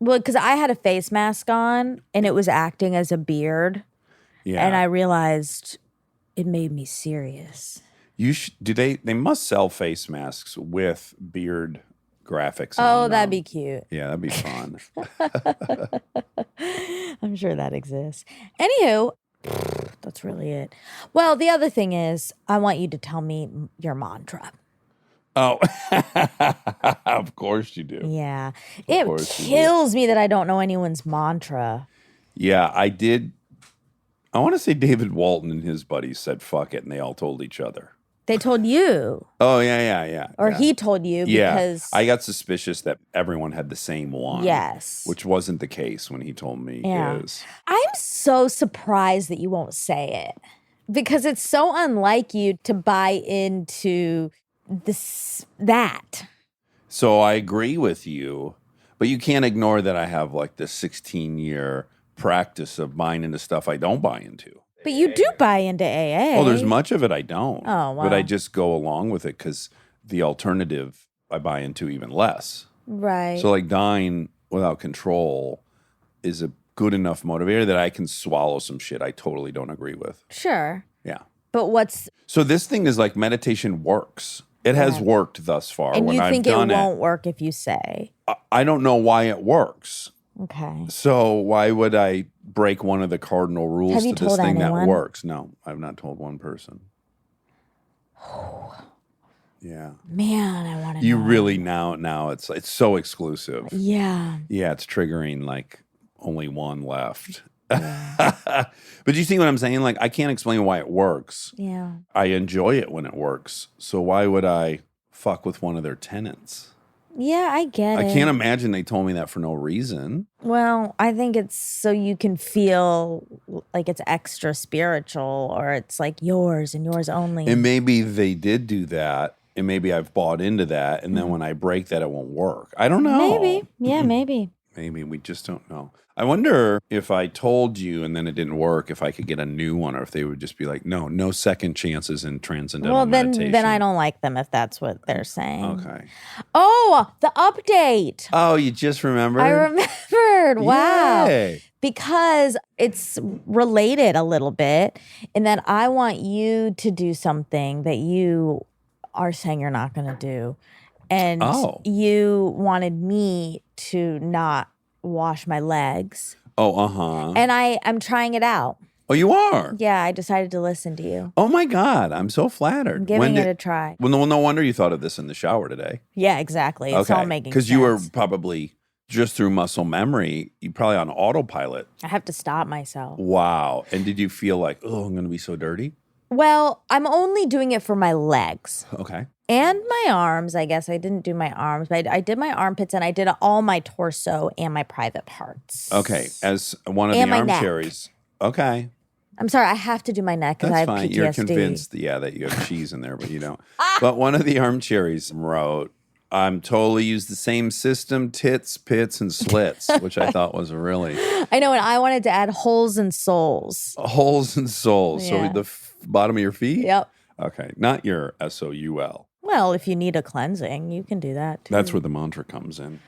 B: Well, because I had a face mask on and it was acting as a beard,
A: Yeah.
B: and I realized it made me serious.
A: They must sell face masks with beard graphics on
B: Oh,
A: them.
B: that'd be cute.
A: Yeah, that'd be fun.
B: I'm sure that exists. Anywho, that's really it. Well, the other thing is, I want you to tell me your mantra.
A: Oh, of course you do.
B: Yeah.
A: Of
B: It
A: course you do.
B: kills me that I don't know anyone's mantra.
A: Yeah, I did. I want to say David Walton and his buddies said fuck it, and they all told each other.
B: They told you,
A: Oh, yeah.
B: or
A: yeah.
B: he told you
A: Yeah,
B: because
A: I got suspicious that everyone had the same one.
B: yes.
A: Which wasn't the case when he told me
B: Yeah.
A: his.
B: I'm so surprised that you won't say it because it's so unlike you to buy into that.
A: So I agree with you, but you can't ignore that I have like this 16-year practice of buying into stuff I don't buy into.
B: But you do buy into AA.
A: Oh, there's much of it I don't.
B: Oh,
A: But I
B: wow.
A: just go along with it because the alternative I buy into even less.
B: Right.
A: So like dying without control is a good enough motivator that I can swallow some shit I totally don't agree with.
B: Sure.
A: Yeah.
B: But what's
A: So this thing is like meditation works. It has worked thus far.
B: and
A: when
B: you
A: I've
B: think it
A: done
B: won't work if you say.
A: I don't know why it works.
B: Okay.
A: So why would I break one of the cardinal rules
B: Have
A: to
B: you
A: this
B: told
A: thing
B: anyone?
A: that works? No, I've not told one person. Yeah.
B: Man, I want to
A: You
B: know.
A: really now it's so exclusive.
B: Yeah.
A: Yeah, it's triggering like only one left. But you see what I'm saying? Like I can't explain why it works.
B: Yeah.
A: I enjoy it when it works. So why would I fuck with one of their tenants?
B: Yeah, I get it.
A: I can't imagine they told me that for no reason.
B: Well, I think it's so you can feel like it's extra spiritual or it's like yours and yours only.
A: And maybe they did do that. And maybe I've bought into that. And then when I break that, it won't work. I don't know.
B: Maybe. Yeah, maybe.
A: Maybe we just don't know. I wonder if I told you and then it didn't work, if I could get a new one, or if they would just be like, no second chances in transcendental
B: Well,
A: meditation.
B: then I don't like them if that's what they're saying.
A: Okay.
B: Oh, the update.
A: Oh, you just remembered?
B: I remembered. Wow.
A: Yay.
B: Because it's related a little bit, and that I want you to do something that you are saying you're not going to do. And you wanted me to not wash my legs.
A: Oh, uh-huh.
B: And I'm trying it out.
A: Oh, you are?
B: Yeah, I decided to listen to you.
A: Oh, my God. I'm so flattered.
B: I'm giving it a try.
A: Well, no wonder you thought of this in the shower today.
B: Yeah, exactly. It's all making sense.
A: Because you were probably, just through muscle memory, you probably on autopilot.
B: I have to stop myself.
A: Wow. And did you feel like, oh, I'm going to be so dirty?
B: Well, I'm only doing it for my legs.
A: Okay.
B: And my arms, I guess. I didn't do my arms, but I did my armpits and I did all my torso and my private parts.
A: Okay. As one of
B: And
A: the
B: my neck.
A: armchairs. Okay.
B: I'm sorry, I have to do my neck because I
A: That's
B: have
A: fine.
B: PTSD.
A: You're convinced, that you have cheese in there, but you don't. But one of the armcharies wrote, I'm totally used the same system, tits, pits, and slits, which I thought was really...
B: I know, and I wanted to add holes and soles.
A: Holes and soles.
B: Yeah.
A: So the bottom of your feet?
B: Yep.
A: Okay, not your SOUL.
B: Well, if you need a cleansing, you can do that too.
A: That's where the mantra comes in.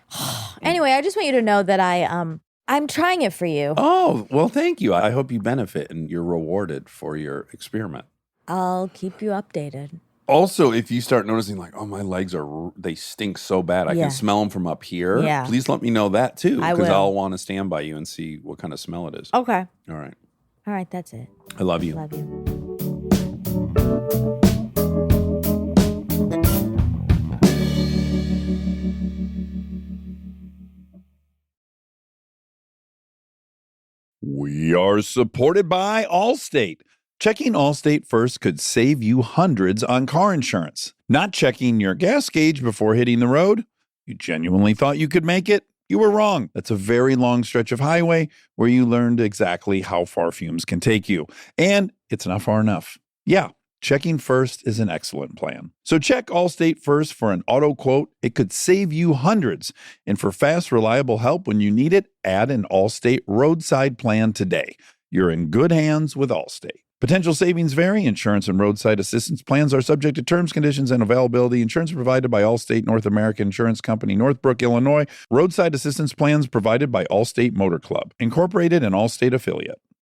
B: Anyway, I just want you to know that I'm trying it for you.
A: Oh, well, thank you. I hope you benefit and you're rewarded for your experiment.
B: I'll keep you updated.
A: Also, if you start noticing like, oh, my legs they stink so bad, I
B: Yeah.
A: can smell them from up here.
B: Yeah.
A: Please let me know that too,
B: I
A: because
B: will.
A: I'll want to stand by you and see what kind of smell it is.
B: Okay.
A: All right.
B: All right, that's it.
A: I love you.
B: Love you.
A: We are supported by Allstate. Checking Allstate first could save you hundreds on car insurance. Not checking your gas gauge before hitting the road? You genuinely thought you could make it? You were wrong. That's a very long stretch of highway where you learned exactly how far fumes can take you. And it's not far enough. Yeah, checking first is an excellent plan. So check Allstate first for an auto quote. It could save you hundreds. And for fast, reliable help when you need it, add an Allstate roadside plan today. You're in good hands with Allstate. Potential savings vary. Insurance and roadside assistance plans are subject to terms, conditions, and availability. Insurance provided by Allstate North American Insurance Company, Northbrook, Illinois. Roadside assistance plans provided by Allstate Motor Club, Incorporated, an Allstate affiliate.